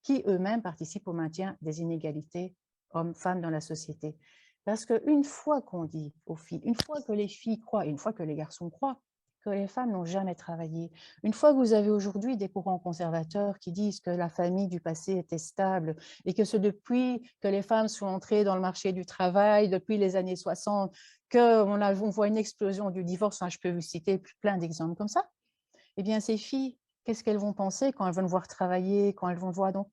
qui eux-mêmes participent au maintien des inégalités hommes-femmes dans la société. Parce qu'une fois qu'on dit aux filles, une fois que les filles croient, une fois que les garçons croient, que les femmes n'ont jamais travaillé, une fois que vous avez aujourd'hui des courants conservateurs qui disent que la famille du passé était stable et que c'est depuis que les femmes sont entrées dans le marché du travail, depuis les années 60, qu'on voit une explosion du divorce, je peux vous citer plein d'exemples comme ça, eh bien ces filles, qu'est-ce qu'elles vont penser quand elles vont devoir travailler, quand elles vont voir, donc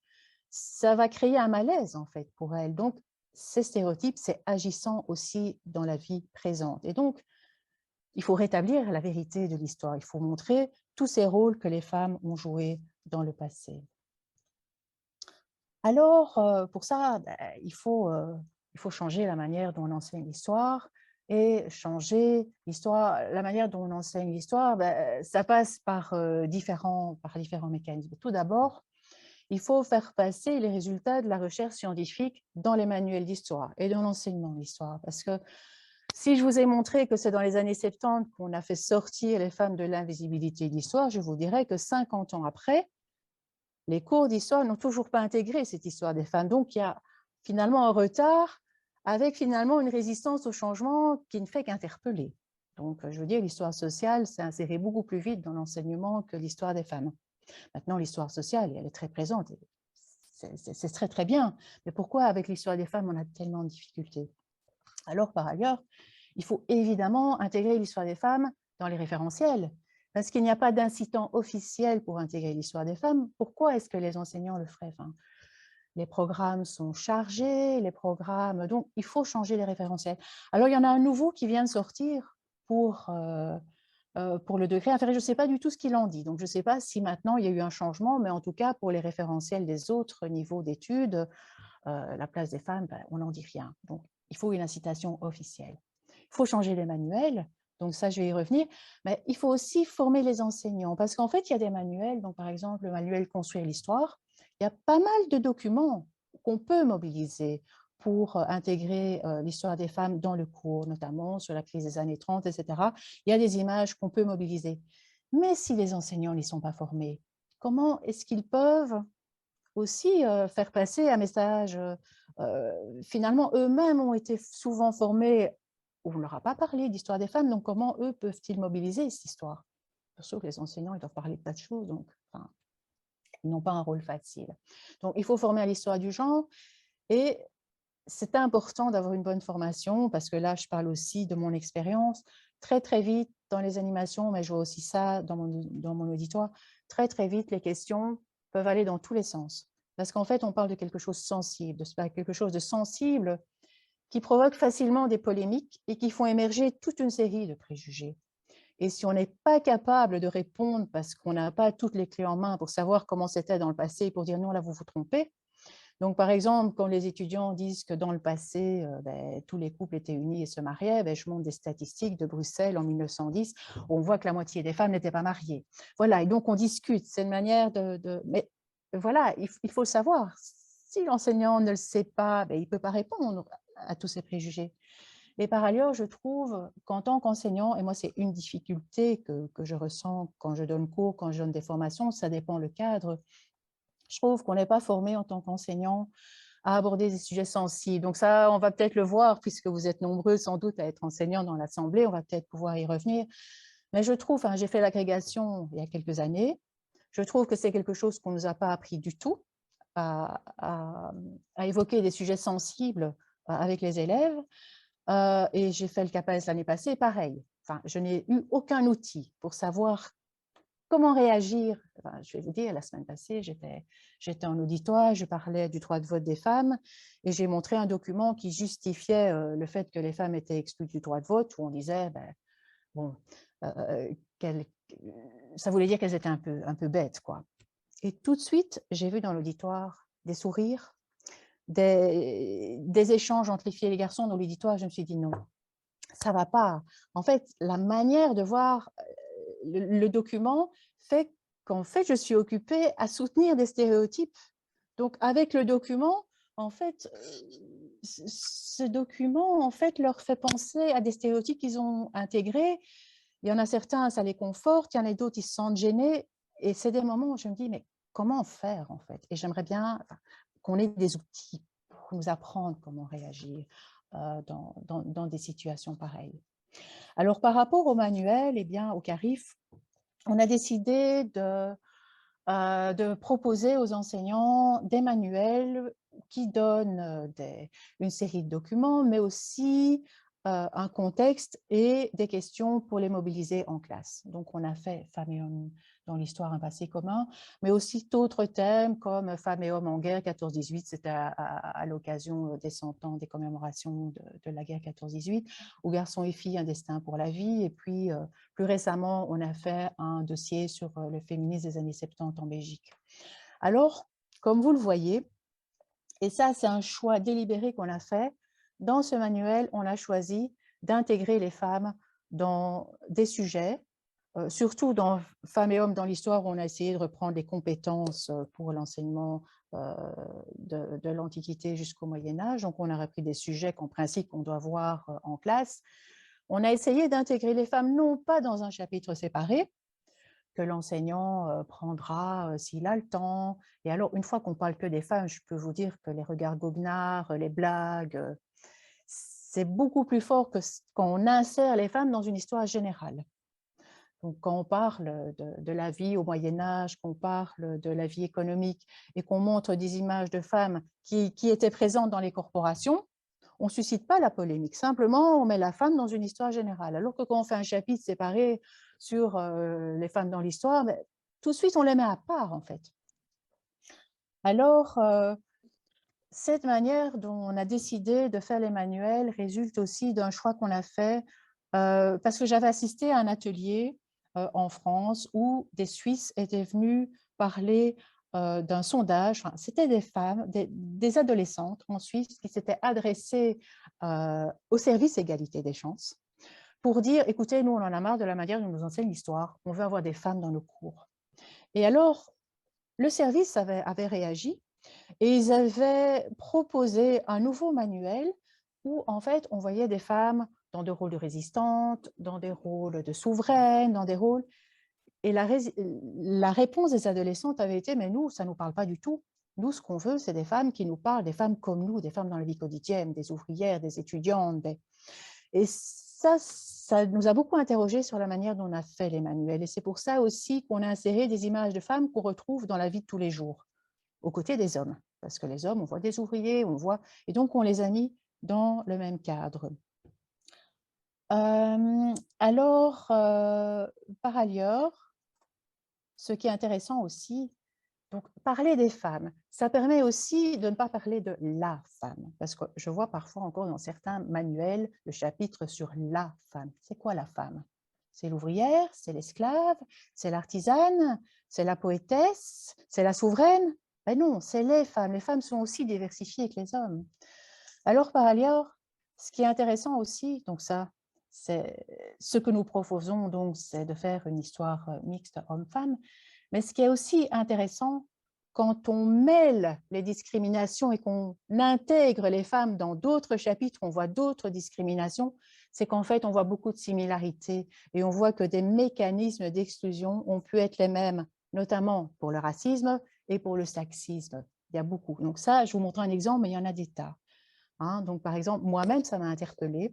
ça va créer un malaise en fait pour elles. Donc ces stéréotypes, c'est agissant aussi dans la vie présente. Et donc, il faut rétablir la vérité de l'histoire. Il faut montrer tous ces rôles que les femmes ont joués dans le passé. Alors, pour ça, il faut changer la manière dont on enseigne l'histoire. Et changer la manière dont on enseigne l'histoire, ça passe par différents mécanismes. Tout d'abord, il faut faire passer les résultats de la recherche scientifique dans les manuels d'histoire et dans l'enseignement de l'histoire. Parce que si je vous ai montré que c'est dans les années 70 qu'on a fait sortir les femmes de l'invisibilité de l'histoire, je vous dirais que 50 ans après, les cours d'histoire n'ont toujours pas intégré cette histoire des femmes. Donc, il y a finalement un retard avec finalement une résistance au changement qui ne fait qu'interpeller. Donc, je veux dire, l'histoire sociale s'est insérée beaucoup plus vite dans l'enseignement que l'histoire des femmes. Maintenant, l'histoire sociale, elle est très présente. C'est très, très bien. Mais pourquoi, avec l'histoire des femmes, on a tellement de difficultés? Alors, par ailleurs, il faut évidemment intégrer l'histoire des femmes dans les référentiels, parce qu'il n'y a pas d'incitant officiel pour intégrer l'histoire des femmes. Pourquoi est-ce que les enseignants le feraient? Les programmes sont chargés, donc il faut changer les référentiels. Alors, il y en a un nouveau qui vient de sortir pour le degré inférieur. Je ne sais pas du tout ce qu'il en dit, donc je ne sais pas si maintenant il y a eu un changement, mais en tout cas, pour les référentiels des autres niveaux d'études, la place des femmes, ben, on n'en dit rien. Donc, il faut une incitation officielle. Il faut changer les manuels. Donc ça, je vais y revenir. Mais il faut aussi former les enseignants parce qu'en fait, il y a des manuels. Donc, par exemple, le manuel Construire l'histoire. Il y a pas mal de documents qu'on peut mobiliser pour intégrer l'histoire des femmes dans le cours, notamment sur la crise des années 30, etc. Il y a des images qu'on peut mobiliser. Mais si les enseignants n'y sont pas formés, comment est-ce qu'ils peuvent aussi faire passer un message finalement, eux-mêmes ont été souvent formés, on ne leur a pas parlé d'histoire des femmes, donc comment eux peuvent-ils mobiliser cette histoire? Bien sûr que les enseignants, ils doivent parler de tas de choses, donc enfin, ils n'ont pas un rôle facile. Donc, il faut former à l'histoire du genre et c'est important d'avoir une bonne formation parce que là, je parle aussi de mon expérience. Très, très vite, dans les animations, mais je vois aussi ça dans mon auditoire, très, très vite, les questions peuvent aller dans tous les sens. Parce qu'en fait, on parle de quelque chose de sensible, de quelque chose de sensible qui provoque facilement des polémiques et qui font émerger toute une série de préjugés. Et si on n'est pas capable de répondre parce qu'on n'a pas toutes les clés en main pour savoir comment c'était dans le passé, pour dire non, là, vous vous trompez. Donc, par exemple, quand les étudiants disent que dans le passé, tous les couples étaient unis et se mariaient, je montre des statistiques de Bruxelles en 1910, on voit que la moitié des femmes n'étaient pas mariées. Voilà, et donc on discute, c'est une manière Mais voilà, il faut le savoir. Si l'enseignant ne le sait pas, il ne peut pas répondre à tous ces préjugés. Et par ailleurs, je trouve qu'en tant qu'enseignant, et moi c'est une difficulté que je ressens quand je donne cours, quand je donne des formations, ça dépend le cadre, je trouve qu'on n'est pas formé en tant qu'enseignant à aborder des sujets sensibles. Donc ça, on va peut-être le voir, puisque vous êtes nombreux sans doute à être enseignants dans l'Assemblée, on va peut-être pouvoir y revenir. Mais je trouve, j'ai fait l'agrégation il y a quelques années, je trouve que c'est quelque chose qu'on ne nous a pas appris du tout, à évoquer des sujets sensibles avec les élèves. Et j'ai fait le CAPES l'année passée, pareil. Enfin, je n'ai eu aucun outil pour savoir comment réagir. Enfin, je vais vous dire, la semaine passée, j'étais en auditoire, je parlais du droit de vote des femmes et j'ai montré un document qui justifiait le fait que les femmes étaient exclues du droit de vote, où on disait, bon, ça voulait dire qu'elles étaient un peu bêtes, quoi. Et tout de suite, j'ai vu dans l'auditoire des sourires, des échanges entre les filles et les garçons dans l'auditoire. Je me suis dit non, ça ne va pas. En fait, la manière de voir le document fait qu'en fait, je suis occupée à soutenir des stéréotypes. Donc, avec le document, en fait, ce document, en fait, leur fait penser à des stéréotypes qu'ils ont intégrés. Il y en a certains, ça les conforte, il y en a d'autres, ils se sentent gênés. Et c'est des moments où je me dis, mais comment faire, en fait? Et j'aimerais bien qu'on ait des outils pour nous apprendre comment réagir dans des situations pareilles. Alors, par rapport au manuel, eh bien, au CARIF, on a décidé de proposer aux enseignants des manuels qui donnent une série de documents, mais aussi un contexte et des questions pour les mobiliser en classe. Donc, on a fait Femmes et hommes dans l'histoire, un passé commun, mais aussi d'autres thèmes comme Femmes et hommes en guerre 14-18, c'était à l'occasion des 100 ans des commémorations de la guerre 14-18, ou Garçons et filles, un destin pour la vie, et puis plus récemment, on a fait un dossier sur le féminisme des années 70 en Belgique. Alors, comme vous le voyez, et ça, c'est un choix délibéré qu'on a fait, dans ce manuel, on a choisi d'intégrer les femmes dans des sujets, surtout dans Femmes et hommes dans l'histoire, où on a essayé de reprendre les compétences pour l'enseignement de l'Antiquité jusqu'au Moyen-Âge. Donc, on a repris des sujets qu'en principe, on doit voir en classe. On a essayé d'intégrer les femmes, non pas dans un chapitre séparé, que l'enseignant prendra s'il a le temps. Et alors, une fois qu'on parle que des femmes, je peux vous dire que les regards goguenards, les blagues, c'est beaucoup plus fort que quand on insère les femmes dans une histoire générale. Donc, quand on parle de la vie au Moyen-Âge, qu'on parle de la vie économique et qu'on montre des images de femmes qui étaient présentes dans les corporations, on ne suscite pas la polémique. Simplement, on met la femme dans une histoire générale. Alors que quand on fait un chapitre séparé sur les femmes dans l'histoire, tout de suite, on les met à part, en fait. Alors, cette manière dont on a décidé de faire les manuels résulte aussi d'un choix qu'on a fait parce que j'avais assisté à un atelier en France où des Suisses étaient venus parler d'un sondage. Enfin, c'était des femmes, des adolescentes en Suisse qui s'étaient adressées au service égalité des chances pour dire, écoutez, nous, on en a marre de la manière dont on nous enseigne l'histoire, on veut avoir des femmes dans nos cours. Et alors, le service avait réagi et ils avaient proposé un nouveau manuel où, en fait, on voyait des femmes dans des rôles de résistantes, dans des rôles de souveraines, dans des rôles... Et la réponse des adolescentes avait été, mais nous, ça ne nous parle pas du tout. Nous, ce qu'on veut, c'est des femmes qui nous parlent, des femmes comme nous, des femmes dans la vie quotidienne, des ouvrières, des étudiantes. Et ça nous a beaucoup interrogés sur la manière dont on a fait les manuels. Et c'est pour ça aussi qu'on a inséré des images de femmes qu'on retrouve dans la vie de tous les jours, aux côtés des hommes. Parce que les hommes, on voit des ouvriers, on voit... Et donc, on les a mis dans le même cadre. Alors, par ailleurs, ce qui est intéressant aussi, donc parler des femmes, ça permet aussi de ne pas parler de la femme, parce que je vois parfois encore dans certains manuels le chapitre sur la femme. C'est quoi la femme? C'est l'ouvrière, c'est l'esclave, c'est l'artisane, c'est la poétesse, c'est la souveraine? Ben non, c'est les femmes. Les femmes sont aussi diversifiées que les hommes. Alors par ailleurs, ce qui est intéressant aussi, donc ça, c'est ce que nous proposons, donc, c'est de faire une histoire mixte homme-femme. Mais ce qui est aussi intéressant, quand on mêle les discriminations et qu'on intègre les femmes dans d'autres chapitres, on voit d'autres discriminations, c'est qu'en fait, on voit beaucoup de similarités et on voit que des mécanismes d'exclusion ont pu être les mêmes, notamment pour le racisme et pour le sexisme. Il y a beaucoup. Donc ça, je vous montre un exemple, mais il y en a des tas. Donc, par exemple, moi-même, ça m'a interpellée.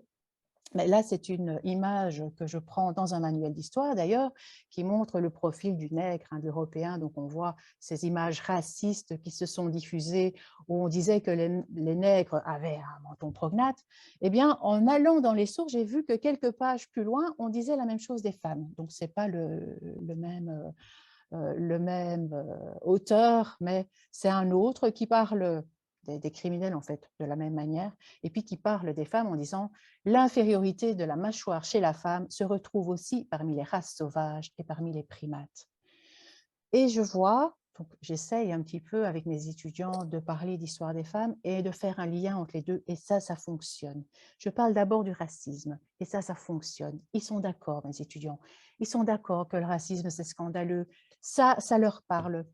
Mais là, c'est une image que je prends dans un manuel d'histoire, d'ailleurs, qui montre le profil du nègre, de l'Européen. Donc, on voit ces images racistes qui se sont diffusées, où on disait que les nègres avaient un menton prognate. Eh bien, en allant dans les sources, j'ai vu que quelques pages plus loin, on disait la même chose des femmes. Donc, ce n'est pas le même auteur, mais c'est un autre qui parle des criminels, en fait, de la même manière, et puis qui parle des femmes en disant « l'infériorité de la mâchoire chez la femme se retrouve aussi parmi les races sauvages et parmi les primates ». Et je vois, donc j'essaye un petit peu avec mes étudiants de parler d'histoire des femmes et de faire un lien entre les deux, et ça fonctionne. Je parle d'abord du racisme, et ça fonctionne. Ils sont d'accord, mes étudiants. Ils sont d'accord que le racisme, c'est scandaleux. Ça leur parle.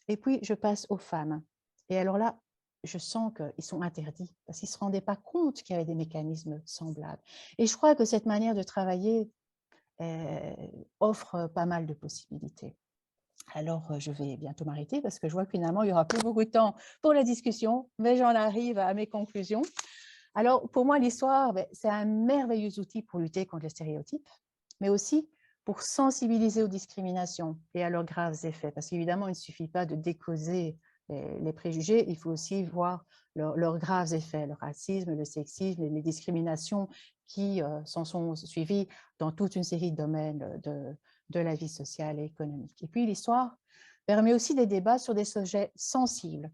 Et puis, je passe aux femmes. Et alors là, je sens qu'ils sont interdits, parce qu'ils ne se rendaient pas compte qu'il y avait des mécanismes semblables. Et je crois que cette manière de travailler offre pas mal de possibilités. Alors, je vais bientôt m'arrêter parce que je vois que finalement, il n'y aura plus beaucoup de temps pour la discussion, mais j'en arrive à mes conclusions. Alors, pour moi, l'histoire, c'est un merveilleux outil pour lutter contre les stéréotypes, mais aussi pour sensibiliser aux discriminations et à leurs graves effets. Parce qu'évidemment, il ne suffit pas de décauser les préjugés, il faut aussi voir leurs graves effets, le racisme, le sexisme, les discriminations qui s'en sont suivies dans toute une série de domaines de la vie sociale et économique. Et puis l'histoire permet aussi des débats sur des sujets sensibles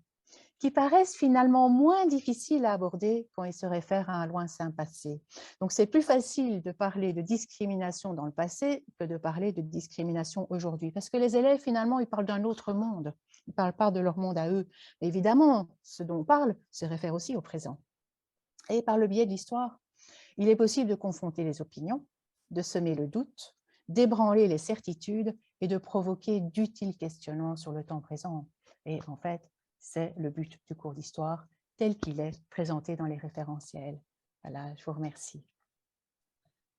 qui paraissent finalement moins difficiles à aborder quand ils se réfèrent à un lointain passé. Donc c'est plus facile de parler de discrimination dans le passé que de parler de discrimination aujourd'hui, parce que les élèves finalement ils parlent d'un autre monde, ils ne parlent pas de leur monde à eux. Mais évidemment, ce dont on parle se réfère aussi au présent. Et par le biais de l'histoire, il est possible de confronter les opinions, de semer le doute, d'ébranler les certitudes et de provoquer d'utiles questionnements sur le temps présent. Et en fait, c'est le but du cours d'histoire tel qu'il est présenté dans les référentiels. Voilà, je vous remercie.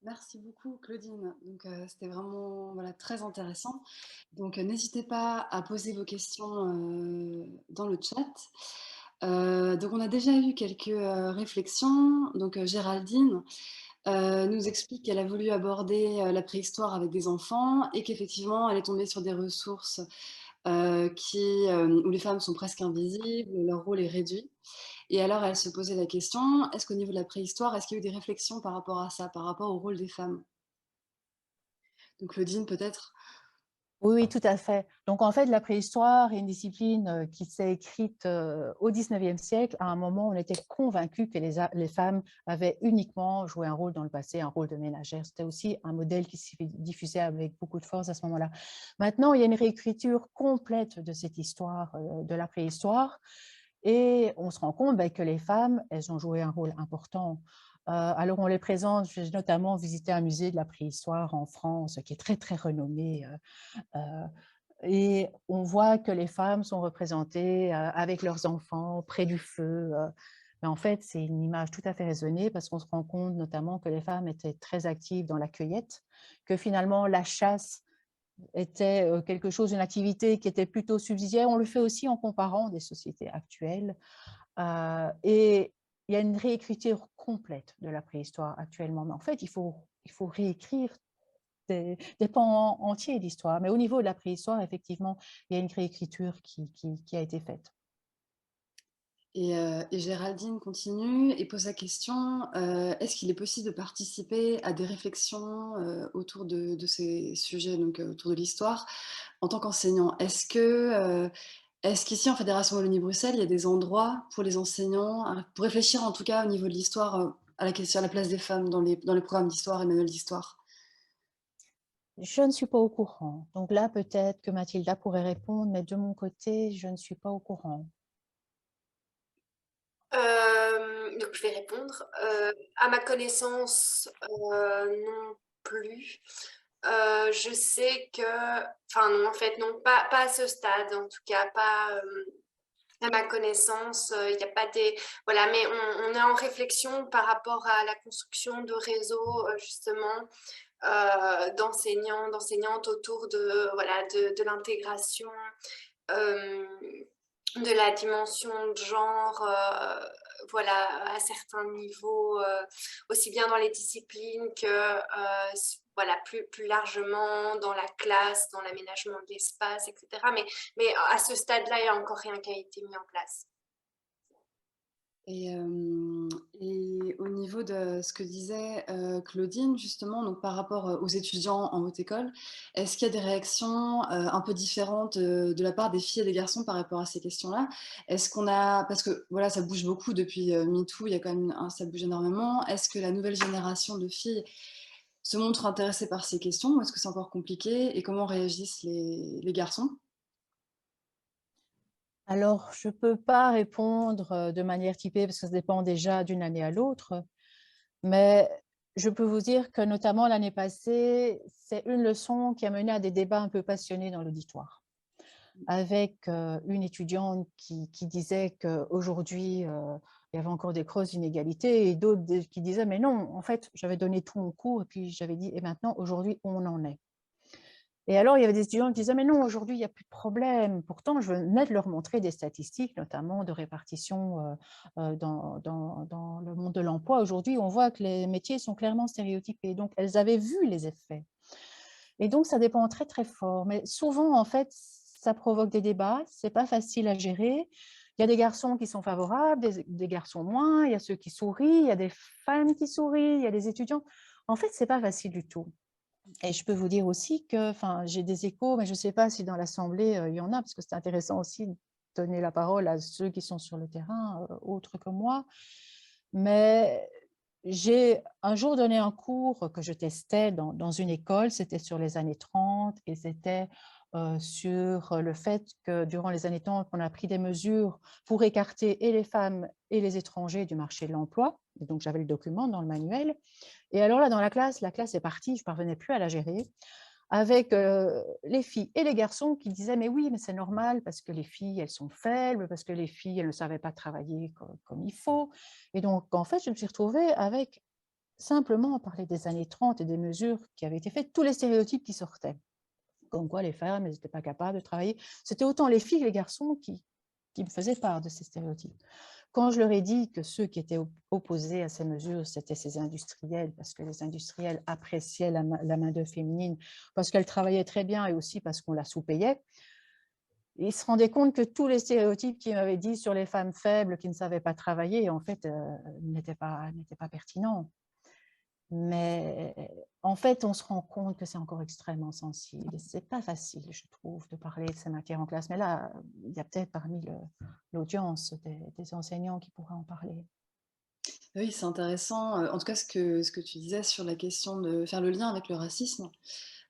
Merci beaucoup, Claudine. C'était vraiment très intéressant. Donc, n'hésitez pas à poser vos questions dans le chat. Donc, on a déjà eu quelques réflexions. Donc, Géraldine nous explique qu'elle a voulu aborder la préhistoire avec des enfants et qu'effectivement, elle est tombée sur des ressources où les femmes sont presque invisibles, leur rôle est réduit. Et alors, elle se posait la question, est-ce qu'au niveau de la préhistoire, est-ce qu'il y a eu des réflexions par rapport à ça, par rapport au rôle des femmes? Donc, Claudine, peut-être? Oui, oui, tout à fait. Donc, en fait, la préhistoire est une discipline qui s'est écrite au 19e siècle. À un moment, on était convaincus que les femmes avaient uniquement joué un rôle dans le passé, un rôle de ménagère. C'était aussi un modèle qui s'est diffusé avec beaucoup de force à ce moment-là. Maintenant, il y a une réécriture complète de cette histoire de la préhistoire. Et on se rend compte que les femmes, elles ont joué un rôle important. Alors, on les présente, j'ai notamment visité un musée de la préhistoire en France qui est très, très renommé. Et on voit que les femmes sont représentées avec leurs enfants près du feu. Mais en fait, c'est une image tout à fait raisonnée parce qu'on se rend compte notamment que les femmes étaient très actives dans la cueillette, que finalement la chasse était quelque chose, une activité qui était plutôt subsidiaire. On le fait aussi en comparant des sociétés actuelles. Et il y a une réécriture complète de la préhistoire actuellement. Mais en fait, il faut réécrire des pans entiers d'histoire. Mais au niveau de la préhistoire, effectivement, il y a une réécriture qui a été faite. Et Géraldine continue et pose la question, est-ce qu'il est possible de participer à des réflexions autour de ces sujets, donc autour de l'histoire, en tant qu'enseignant? Est-ce qu'ici, en Fédération Wallonie-Bruxelles, il y a des endroits pour les enseignants, pour réfléchir en tout cas au niveau de l'histoire, à la question, à la place des femmes dans les programmes d'histoire et manuels d'histoire? Je ne suis pas au courant. Donc là, peut-être que Mathilda pourrait répondre, mais de mon côté, je ne suis pas au courant. Donc je vais répondre. À ma connaissance, non plus. Je sais que, enfin non, en fait non, pas à ce stade, en tout cas pas à ma connaissance. Il n'y a pas des, voilà, mais on est en réflexion par rapport à la construction de réseaux justement d'enseignants, d'enseignantes autour de voilà de l'intégration. Euh, de la dimension de genre, voilà, à certains niveaux, aussi bien dans les disciplines que voilà, plus largement dans la classe, dans l'aménagement de l'espace, etc. Mais à ce stade-là, il n'y a encore rien qui a été mis en place. Et au niveau de ce que disait Claudine, justement, donc par rapport aux étudiants en haute école, est-ce qu'il y a des réactions un peu différentes de la part des filles et des garçons par rapport à ces questions-là? Est-ce qu'on a, parce que voilà, ça bouge beaucoup depuis MeToo, il y a quand même, ça bouge énormément. Est-ce que la nouvelle génération de filles se montre intéressée par ces questions ou est-ce que c'est encore compliqué? Et comment réagissent les garçons? Alors, je ne peux pas répondre de manière typée parce que ça dépend déjà d'une année à l'autre, mais je peux vous dire que notamment l'année passée, c'est une leçon qui a mené à des débats un peu passionnés dans l'auditoire, avec une étudiante qui disait qu'aujourd'hui, il y avait encore des grosses inégalités et d'autres qui disaient, mais non, en fait, j'avais donné tout mon cours et puis j'avais dit, et maintenant, aujourd'hui, on en est. Et alors, il y avait des étudiants qui disaient, mais non, aujourd'hui, il n'y a plus de problème. Pourtant, je venais de leur montrer des statistiques, notamment de répartition dans le monde de l'emploi. Aujourd'hui, on voit que les métiers sont clairement stéréotypés. Donc, elles avaient vu les effets. Et donc, ça dépend très, très fort. Mais souvent, en fait, ça provoque des débats. Ce n'est pas facile à gérer. Il y a des garçons qui sont favorables, des garçons moins. Il y a ceux qui sourient, il y a des femmes qui sourient, il y a des étudiants. En fait, ce n'est pas facile du tout. Et je peux vous dire aussi que j'ai des échos, mais je ne sais pas si dans l'Assemblée, il y en a, parce que c'est intéressant aussi de donner la parole à ceux qui sont sur le terrain, autres que moi. Mais j'ai un jour donné un cours que je testais dans une école, c'était sur les années 30 et c'était sur le fait que durant les années 30, on a pris des mesures pour écarter et les femmes et les étrangers du marché de l'emploi. Donc, j'avais le document dans le manuel. Et alors là, dans la classe est partie, je ne parvenais plus à la gérer, avec les filles et les garçons qui disaient « mais oui, mais c'est normal parce que les filles, elles sont faibles, parce que les filles, elles ne savaient pas travailler comme il faut ». Et donc, en fait, je me suis retrouvée avec simplement parler des années 30 et des mesures qui avaient été faites, tous les stéréotypes qui sortaient. Comme quoi, les femmes, elles n'étaient pas capables de travailler. C'était autant les filles que les garçons qui me faisaient part de ces stéréotypes. Quand je leur ai dit que ceux qui étaient opposés à ces mesures, c'était ces industriels, parce que les industriels appréciaient la main-d'œuvre féminine, parce qu'elle travaillait très bien et aussi parce qu'on la sous-payait, ils se rendaient compte que tous les stéréotypes qu'ils m'avaient dit sur les femmes faibles qui ne savaient pas travailler, en fait, n'étaient pas pertinents. Mais en fait, on se rend compte que c'est encore extrêmement sensible. Et c'est pas facile, je trouve, de parler de ces matières en classe. Mais là, il y a peut-être parmi l'audience des enseignants qui pourraient en parler. Oui, c'est intéressant. En tout cas, ce que tu disais sur la question de faire le lien avec le racisme,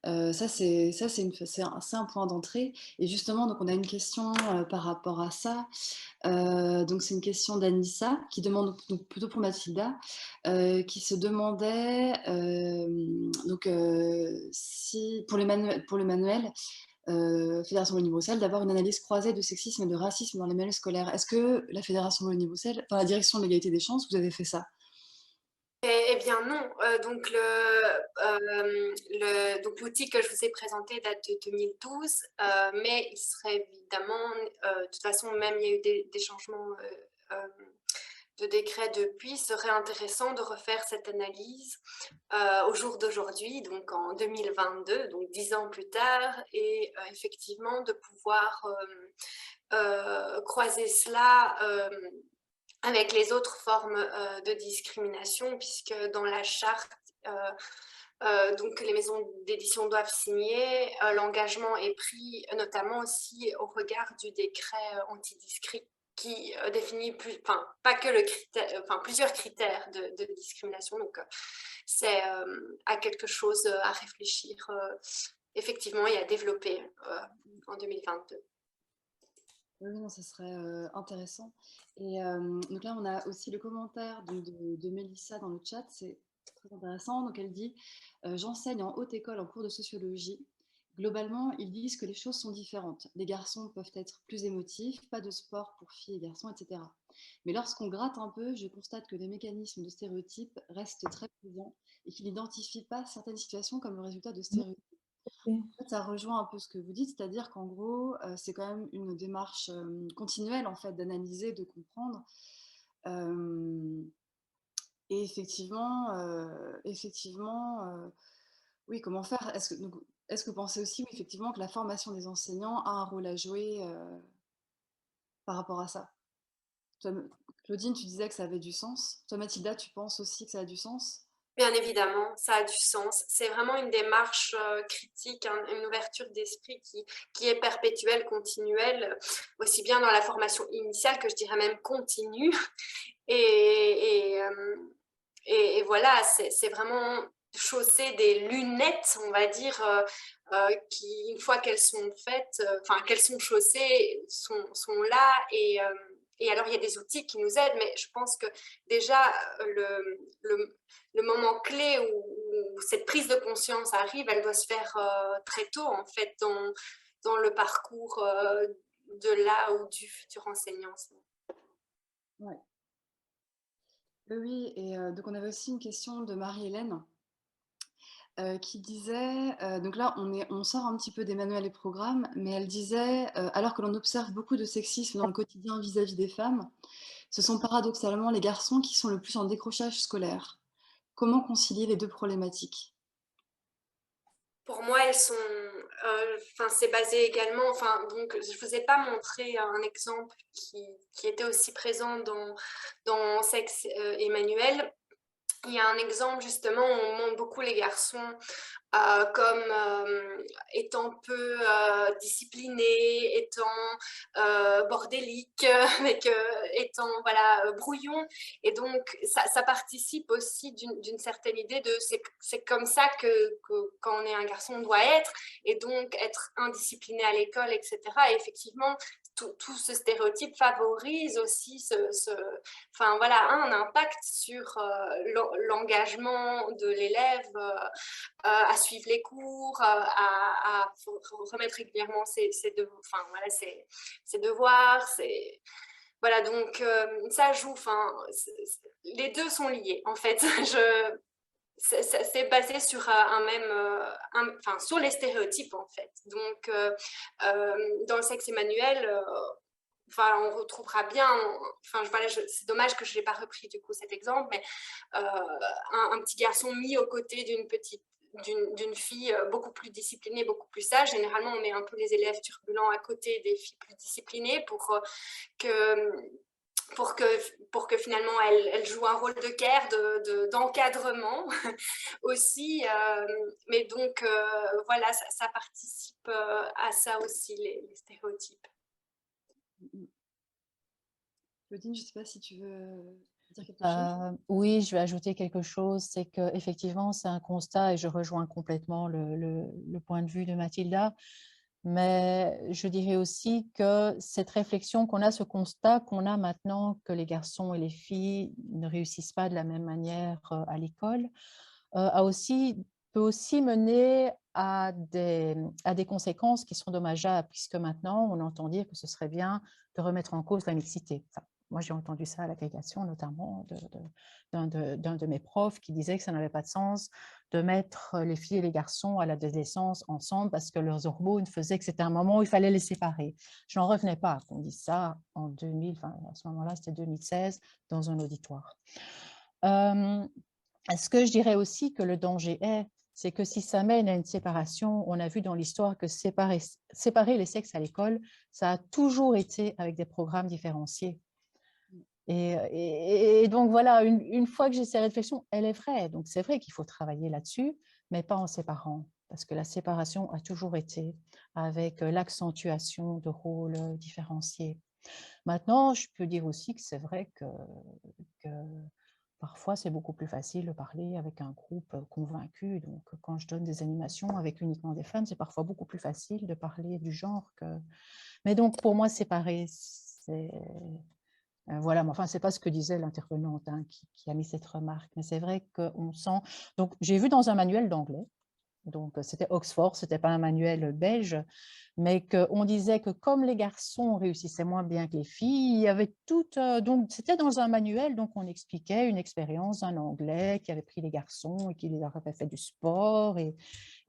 c'est un point d'entrée. Et justement, donc on a une question par rapport à ça. Donc c'est une question d'Anissa qui demande, donc plutôt pour Mathilda, qui se demandait si pour le manuel Fédération Wallonie-Bruxelles d'avoir une analyse croisée de sexisme et de racisme dans les manuels scolaires. Est-ce que la Fédération Wallonie-Bruxelles, dans la direction de l'égalité des chances, vous avez fait ça? Eh bien non, donc donc l'outil que je vous ai présenté date de 2012, mais il serait évidemment, de toute façon, même il y a eu des changements de décret depuis, il serait intéressant de refaire cette analyse au jour d'aujourd'hui, donc en 2022, donc 10 ans plus tard, et effectivement de pouvoir croiser cela avec les autres formes de discrimination, puisque dans la charte, donc les maisons d'édition doivent signer, l'engagement est pris notamment aussi au regard du décret antidiscrit qui définit pas que le critère, plusieurs critères de discrimination. Donc c'est à quelque chose à réfléchir effectivement et à développer en 2022. Oui, non, ça serait intéressant. Et donc là, on a aussi le commentaire de Mélissa dans le chat, c'est très intéressant. Donc elle dit j'enseigne en haute école en cours de sociologie. Globalement, ils disent que les choses sont différentes. Les garçons peuvent être plus émotifs, pas de sport pour filles et garçons, etc. Mais lorsqu'on gratte un peu, je constate que les mécanismes de stéréotypes restent très présents et qu'ils n'identifient pas certaines situations comme le résultat de stéréotypes. En fait, ça rejoint un peu ce que vous dites, c'est-à-dire qu'en gros, c'est quand même une démarche continuelle en fait d'analyser, de comprendre. Euh, et oui, comment faire? Est-ce que vous pensez aussi, oui, effectivement, que la formation des enseignants a un rôle à jouer par rapport à ça? Toi, Claudine, tu disais que ça avait du sens. Toi, Mathilda, tu penses aussi que ça a du sens? Bien évidemment, ça a du sens. C'est vraiment une démarche critique, hein, une ouverture d'esprit qui est perpétuelle, continuelle, aussi bien dans la formation initiale que je dirais même continue. Et, et, euh, et voilà, c'est vraiment chausser des lunettes, on va dire, qui, une fois qu'elles sont faites, qu'elles sont chaussées, sont là. Et alors, il y a des outils qui nous aident, mais je pense que déjà, le moment clé où cette prise de conscience arrive, elle doit se faire très tôt, en fait, dans le parcours de là ou du futur enseignant. Ouais. Oui, et donc on avait aussi une question de Marie-Hélène qui disait, donc là on sort un petit peu des manuels et programmes, mais elle disait, alors que l'on observe beaucoup de sexisme dans le quotidien vis-à-vis des femmes, ce sont paradoxalement les garçons qui sont le plus en décrochage scolaire. Comment concilier les deux problématiques? Pour moi, elles sont, c'est basé également, donc je vous ai pas montré un exemple qui était aussi présent dans Sexe et Manuel. Il y a un exemple justement où on montre beaucoup les garçons comme étant peu disciplinés, étant bordéliques, étant voilà, brouillons. Et donc, ça participe aussi d'une certaine idée de c'est comme ça que quand on est un garçon, on doit être, et donc être indiscipliné à l'école, etc. Et effectivement, tout ce stéréotype favorise aussi un impact sur l'engagement de l'élève à suivre les cours, à remettre régulièrement ses devoirs. Voilà, donc ça joue, les deux sont liés en fait. C'est basé sur sur les stéréotypes en fait. Donc, dans le sexe Emmanuel, on retrouvera bien, c'est dommage que je n'ai pas repris du coup cet exemple, mais un petit garçon mis aux côtés d'une fille beaucoup plus disciplinée, beaucoup plus sage. Généralement, on met un peu les élèves turbulents à côté des filles plus disciplinées pour que pour que finalement elle joue un rôle de care, d'encadrement aussi. Mais donc, voilà, ça participe à ça aussi, les stéréotypes. Claudine, je ne sais pas si tu veux dire quelque chose. Oui, je vais ajouter quelque chose. C'est qu'effectivement, c'est un constat et je rejoins complètement le point de vue de Mathilda. Mais je dirais aussi que cette réflexion qu'on a, ce constat qu'on a maintenant que les garçons et les filles ne réussissent pas de la même manière à l'école, peut aussi mener à des conséquences qui sont dommageables, puisque maintenant, on entend dire que ce serait bien de remettre en cause la mixité. Enfin, moi, j'ai entendu ça à l'agrégation, notamment d'un de mes profs qui disait que ça n'avait pas de sens de mettre les filles et les garçons à l'adolescence ensemble parce que leurs hormones faisaient que c'était un moment où il fallait les séparer. Je n'en revenais pas qu'on dise ça en 2000, enfin, à ce moment-là, c'était 2016, dans un auditoire. Ce que je dirais aussi que le danger c'est que si ça mène à une séparation, on a vu dans l'histoire que séparer les sexes à l'école, ça a toujours été avec des programmes différenciés. Et donc voilà, une fois que j'ai ces réflexions, elle est vraie. Donc c'est vrai qu'il faut travailler là-dessus, mais pas en séparant, parce que la séparation a toujours été avec l'accentuation de rôles différenciés. Maintenant, je peux dire aussi que c'est vrai que parfois, c'est beaucoup plus facile de parler avec un groupe convaincu. Donc, quand je donne des animations avec uniquement des femmes, c'est parfois beaucoup plus facile de parler du genre que... Mais donc, pour moi, séparer, c'est... Voilà, mais enfin, c'est pas ce que disait l'intervenante hein, qui a mis cette remarque, mais c'est vrai qu'on sent... Donc, j'ai vu dans un manuel d'anglais, donc c'était Oxford, c'était pas un manuel belge, mais qu'on disait que comme les garçons réussissaient moins bien que les filles, il y avait tout... donc, c'était dans un manuel, donc on expliquait une expérience d'un Anglais qui avait pris les garçons et qui leur avait fait du sport, et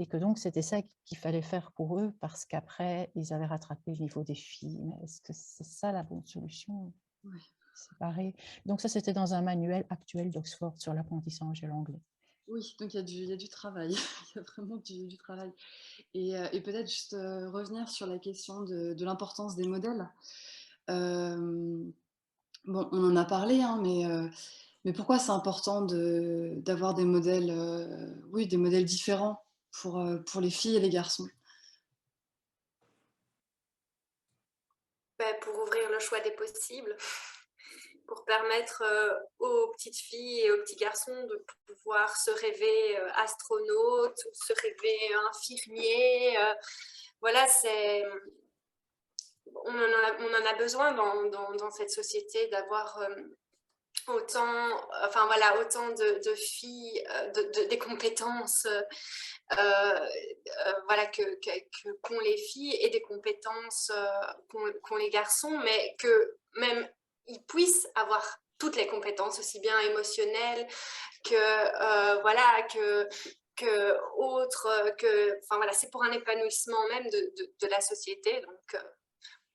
que donc c'était ça qu'il fallait faire pour eux, parce qu'après, ils avaient rattrapé le niveau des filles. Mais est-ce que c'est ça la bonne solution? Oui. Séparer. Donc ça, c'était dans un manuel actuel d'Oxford sur l'apprentissage de l'anglais. Oui, donc il y a du travail, il y a vraiment du travail. Et peut-être juste revenir sur la question de l'importance des modèles. Bon, on en a parlé, hein, mais pourquoi c'est important d'avoir des modèles, oui, des modèles différents pour les filles et les garçons? Pour ouvrir le choix des possibles, pour permettre aux petites filles et aux petits garçons de pouvoir se rêver astronaute ou se rêver infirmier. Voilà, on en a besoin dans cette société d'avoir autant de filles, des compétences voilà, qu'ont les filles et des compétences qu'ont les garçons, mais que même ils puissent avoir toutes les compétences, aussi bien émotionnelles que voilà, enfin voilà, c'est pour un épanouissement même de la société. Donc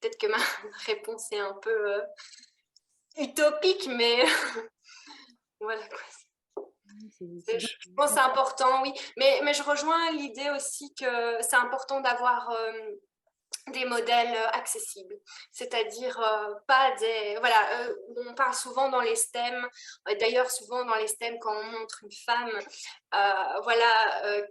peut-être que ma réponse est un peu utopique, mais voilà quoi. Je pense que c'est important, oui. Mais je rejoins l'idée aussi que c'est important d'avoir des modèles accessibles, c'est-à-dire pas des... Voilà, on parle souvent dans les STEM, d'ailleurs souvent dans les STEM quand on montre une femme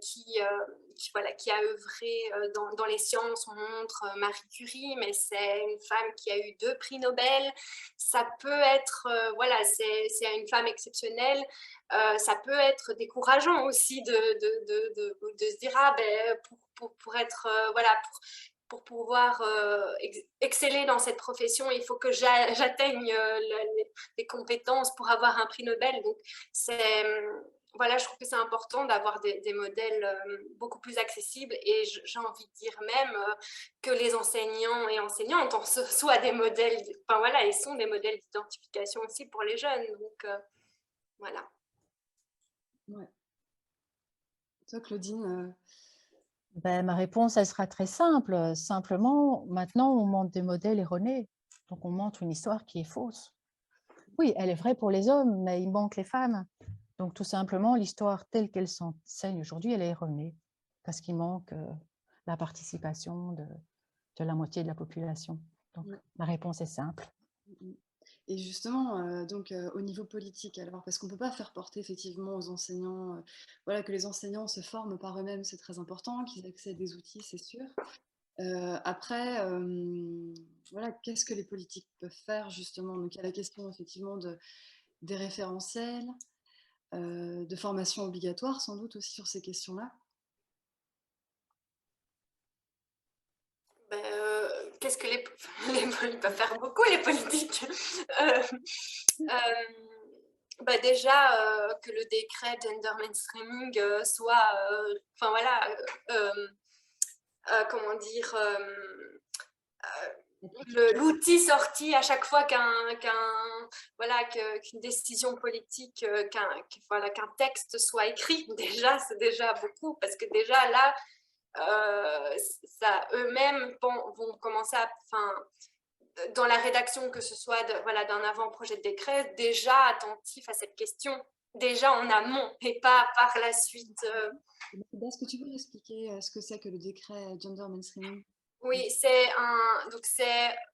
qui a œuvré dans les sciences, on montre Marie Curie, mais c'est une femme qui a eu 2 prix Nobel. Ça peut être, voilà, c'est une femme exceptionnelle. Ça peut être décourageant aussi de se dire, ah ben, pour être, voilà, pour pouvoir exceller dans cette profession, il faut que j'atteigne les compétences pour avoir un prix Nobel. Donc, voilà, je trouve que c'est important d'avoir des modèles beaucoup plus accessibles, et j'ai envie de dire même que les enseignants et enseignantes soient des modèles, enfin voilà, ils sont des modèles d'identification aussi pour les jeunes. Donc, voilà. Ouais. Toi, Claudine Ma réponse, elle sera très simple. Simplement, maintenant, on montre des modèles erronés. Donc, on montre une histoire qui est fausse. Oui, elle est vraie pour les hommes, mais il manque les femmes. Donc, tout simplement, l'histoire telle qu'elle s'enseigne aujourd'hui, elle est erronée, parce qu'il manque la participation de la moitié de la population. Donc, ma réponse est simple. Et justement, au niveau politique, alors, parce qu'on ne peut pas faire porter effectivement aux enseignants, voilà, que les enseignants se forment par eux-mêmes, c'est très important, qu'ils accèdent à des outils, c'est sûr. Après, voilà, qu'est-ce que les politiques peuvent faire justement? Donc il y a la question effectivement des référentiels, de formation obligatoire sans doute aussi sur ces questions-là. Qu'est-ce que ils peuvent faire beaucoup, les politiques. Déjà, que le décret gender mainstreaming soit, enfin voilà, comment dire, l'outil sorti à chaque fois voilà, qu'une décision politique, voilà, qu'un texte soit écrit, déjà, c'est déjà beaucoup, parce que déjà là, ça eux-mêmes vont commencer à, dans la rédaction, que ce soit voilà, d'un avant-projet de décret, déjà attentif à cette question, déjà en amont, et pas par la suite. Est-ce que tu peux expliquer ce que c'est que le décret gender mainstreaming? Oui,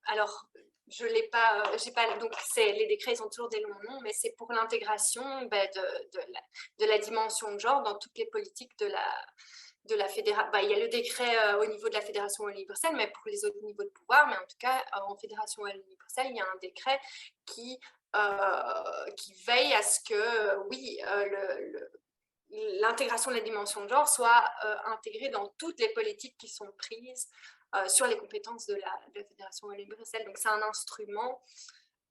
alors, je l'ai pas, j'ai pas, donc les décrets, ils ont toujours des longs noms, mais c'est pour l'intégration de la dimension de genre dans toutes les politiques de la fédération. Il y a le décret au niveau de la fédération Wallonie-Bruxelles, mais pour les autres niveaux de pouvoir, mais en tout cas, en fédération Wallonie-Bruxelles, il y a un décret qui veille à ce que, oui, l'intégration de la dimension de genre soit intégrée dans toutes les politiques qui sont prises sur les compétences de la Fédération Wallonie-Bruxelles. Donc, c'est un instrument.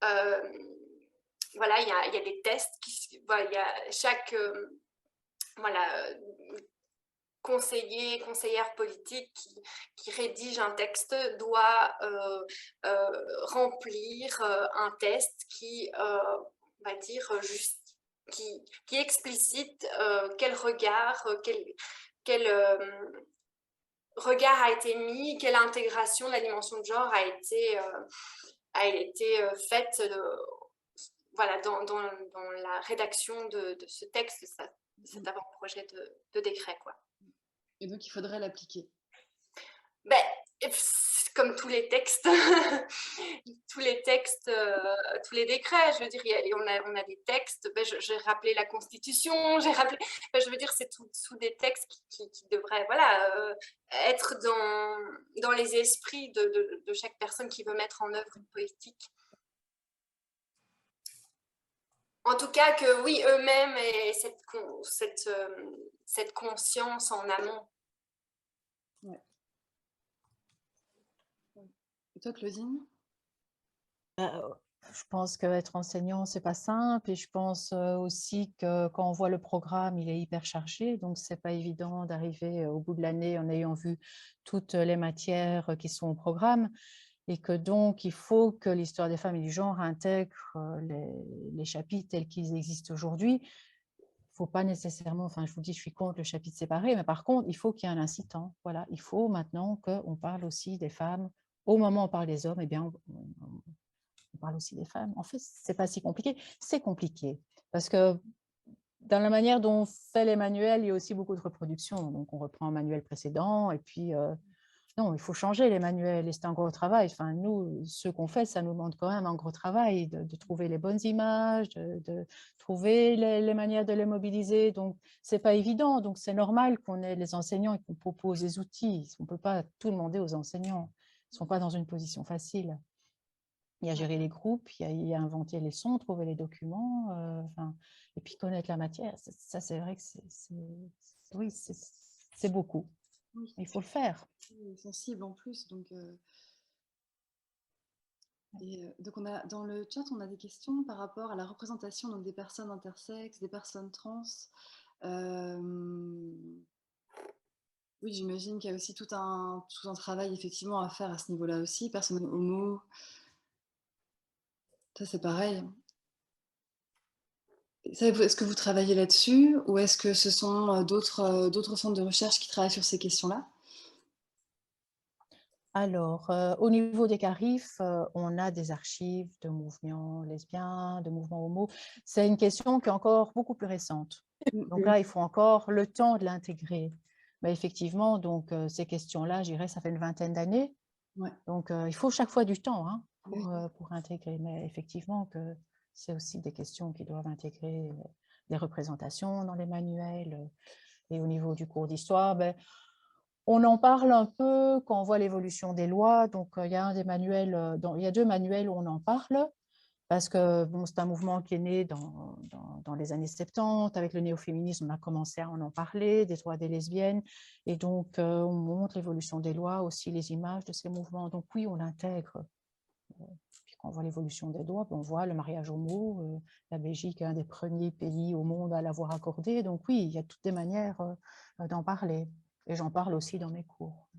Voilà, il y a des tests. Il y a chaque voilà, conseillère politique qui rédige un texte doit remplir un test qui va dire qui explicite quel regard, quel regard a été mis, quelle intégration de la dimension de genre a été faite voilà, dans la rédaction de ce texte, cet avant-projet de décret, quoi. Et donc, il faudrait l'appliquer. Ben, comme tous les textes, tous les décrets, je veux dire, on a des textes, j'ai rappelé la Constitution, je veux dire, c'est tous des textes qui devraient, voilà, être dans les esprits de chaque personne qui veut mettre en œuvre une politique. En tout cas, que oui, eux-mêmes aient cette conscience en amont. Ouais. Et toi, Claudine? Je pense qu'être enseignant, c'est pas simple, et je pense aussi que quand on voit le programme, il est hyper chargé, donc c'est pas évident d'arriver au bout de l'année en ayant vu toutes les matières qui sont au programme, et que donc il faut que l'histoire des femmes et du genre intègre les chapitres tels qu'ils existent aujourd'hui. Il faut pas nécessairement, enfin je vous dis, je suis contre le chapitre séparé, mais par contre, il faut qu'il y ait un incitant. Voilà, il faut maintenant qu'on parle aussi des femmes. Au moment où on parle des hommes, eh bien, on parle aussi des femmes. En fait, c'est pas si compliqué. C'est compliqué parce que dans la manière dont on fait les manuels, il y a aussi beaucoup de reproduction. Donc, on reprend un manuel précédent et puis non, il faut changer les manuels et c'est un gros travail. Enfin, nous, ce qu'on fait, ça nous demande quand même un gros travail de trouver les bonnes images, de trouver les manières de les mobiliser. Donc, c'est pas évident. Donc, c'est normal qu'on ait les enseignants et qu'on propose des outils. On peut pas tout demander aux enseignants. Ils sont pas dans une position facile. Il y a gérer les groupes, il y a inventer les sons, trouver les documents, et puis connaître la matière. Ça, c'est vrai que oui, c'est beaucoup. Oui. Il faut le faire. C'est sensible en plus. Donc, donc dans le chat, on a des questions par rapport à la représentation donc, des personnes intersexes, des personnes trans. Oui, j'imagine qu'il y a aussi tout un travail effectivement à faire à ce niveau-là aussi. Personnes homo. Ça, c'est pareil. Est-ce que vous travaillez là-dessus ou est-ce que ce sont d'autres centres de recherche qui travaillent sur ces questions-là? Alors, au niveau des CARIF, on a des archives de mouvements lesbiens, de mouvements homo. C'est une question qui est encore beaucoup plus récente. Donc là, il faut encore le temps de l'intégrer. Mais effectivement, donc, ces questions-là, je dirais, ça fait une vingtaine d'années. Ouais. Donc, il faut chaque fois du temps. Hein. pour intégrer. Mais effectivement, que c'est aussi des questions qui doivent intégrer les représentations dans les manuels. Et au niveau du cours d'histoire, ben, on en parle un peu quand on voit l'évolution des lois. Donc, il y a il y a 2 manuels où on en parle, parce que bon, c'est un mouvement qui est né dans les années 70. Avec le néo-féminisme, on a commencé à en parler, des droits des lesbiennes. Et donc, on montre l'évolution des lois, aussi les images de ces mouvements. Donc oui, on l'intègre. Puis quand on voit l'évolution des lois, on voit le mariage homo. La Belgique est un des premiers pays au monde à l'avoir accordé. Donc oui, il y a toutes des manières d'en parler. Et j'en parle aussi dans mes cours.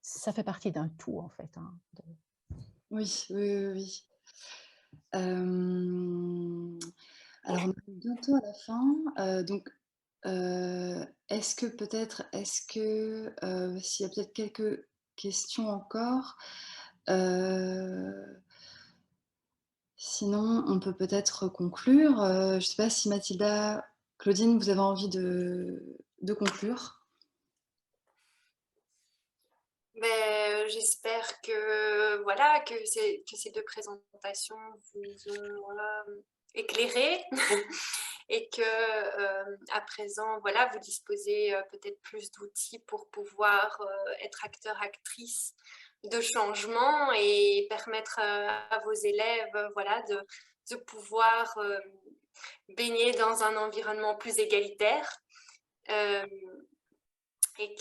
Ça fait partie d'un tout, en fait. Hein, Oui, oui, oui, oui. Alors, on est bientôt à la fin. Donc, est-ce que s'il y a peut-être quelques questions encore, sinon on peut peut-être conclure. Je ne sais pas si Mathilda, Claudine, vous avez envie de conclure. J'espère que, voilà, que ces 2 présentations vous ont éclairé et que à présent, voilà, vous disposez peut-être plus d'outils pour pouvoir être acteur, actrice de changement et permettre à vos élèves, voilà, de pouvoir baigner dans un environnement plus égalitaire. Et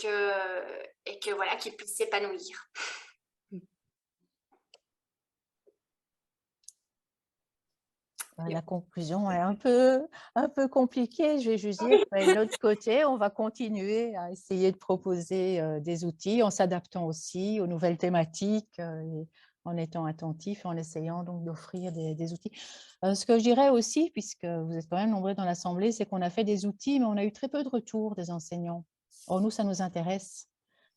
que voilà, qu'ils puissent s'épanouir. La conclusion est un peu compliquée, je vais juste dire. Mais de l'autre côté, on va continuer à essayer de proposer des outils en s'adaptant aussi aux nouvelles thématiques, et en étant attentif, en essayant donc d'offrir des outils. Ce que je dirais aussi, puisque vous êtes quand même nombreux dans l'Assemblée, c'est qu'on a fait des outils, mais on a eu très peu de retours des enseignants. Or, nous, ça nous intéresse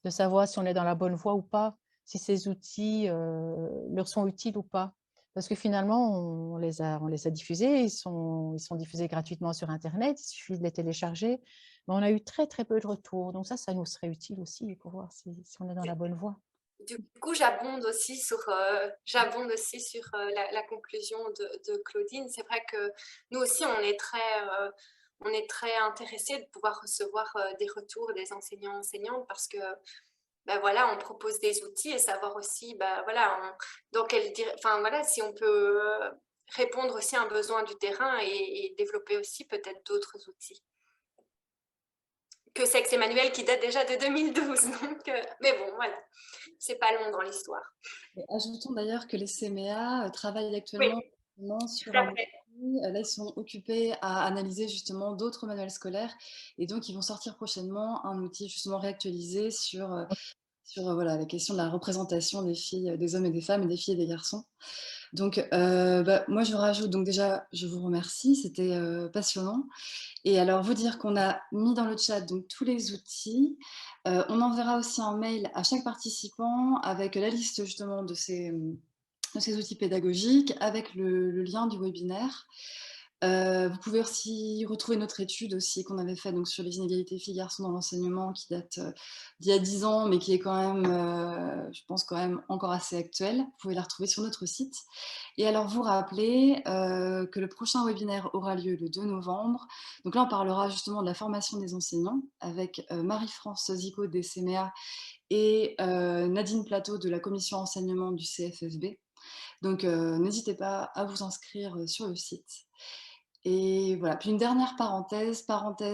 de savoir si on est dans la bonne voie ou pas, si ces outils leur sont utiles ou pas. Parce que finalement, on les a diffusés, ils sont diffusés gratuitement sur Internet, il suffit de les télécharger. Mais on a eu très, très peu de retours. Donc ça nous serait utile aussi pour voir si on est dans la bonne voie. Du coup, j'abonde aussi sur la conclusion de Claudine. C'est vrai que nous aussi, on est très intéressés de pouvoir recevoir des retours des enseignants, enseignantes, parce que voilà, on propose des outils et savoir aussi, voilà, voilà, si on peut répondre aussi à un besoin du terrain et développer aussi peut-être d'autres outils. Que c'est que ces manuels qui datent déjà de 2012. Donc, mais bon, voilà, c'est pas long dans l'histoire. Ajoutons d'ailleurs que les CMA travaillent actuellement sur un outil. Là, ils sont occupés à analyser justement d'autres manuels scolaires et donc ils vont sortir prochainement un outil justement réactualisé sur voilà, la question de la représentation des filles, des hommes et des femmes, et des filles et des garçons. Donc, moi, je rajoute, donc déjà, je vous remercie, c'était passionnant. Et alors, vous dire qu'on a mis dans le chat donc, tous les outils. On enverra aussi un mail à chaque participant avec la liste justement de ces outils pédagogiques, avec le lien du webinaire. Vous pouvez aussi retrouver notre étude aussi qu'on avait faite donc, sur les inégalités filles-garçons dans l'enseignement, qui date d'il y a 10 ans, mais qui est quand même, je pense, quand même encore assez actuelle. Vous pouvez la retrouver sur notre site. Et alors, vous rappelez que le prochain webinaire aura lieu le 2 novembre. Donc là, on parlera justement de la formation des enseignants avec Marie-France Zico des CMA et Nadine Plateau de la commission enseignement du CFFB. Donc, n'hésitez pas à vous inscrire sur le site. Et voilà, puis une dernière parenthèse,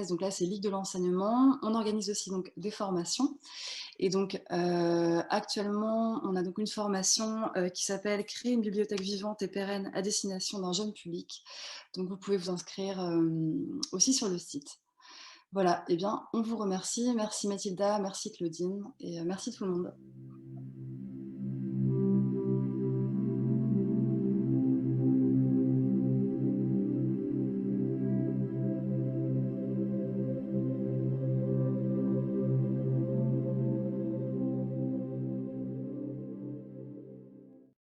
donc là c'est Ligue de l'enseignement, on organise aussi donc des formations. Et donc actuellement, on a donc une formation qui s'appelle « Créer une bibliothèque vivante et pérenne à destination d'un jeune public ». Donc vous pouvez vous inscrire aussi sur le site. Voilà, eh bien on vous remercie, merci Mathilda, merci Claudine et merci tout le monde.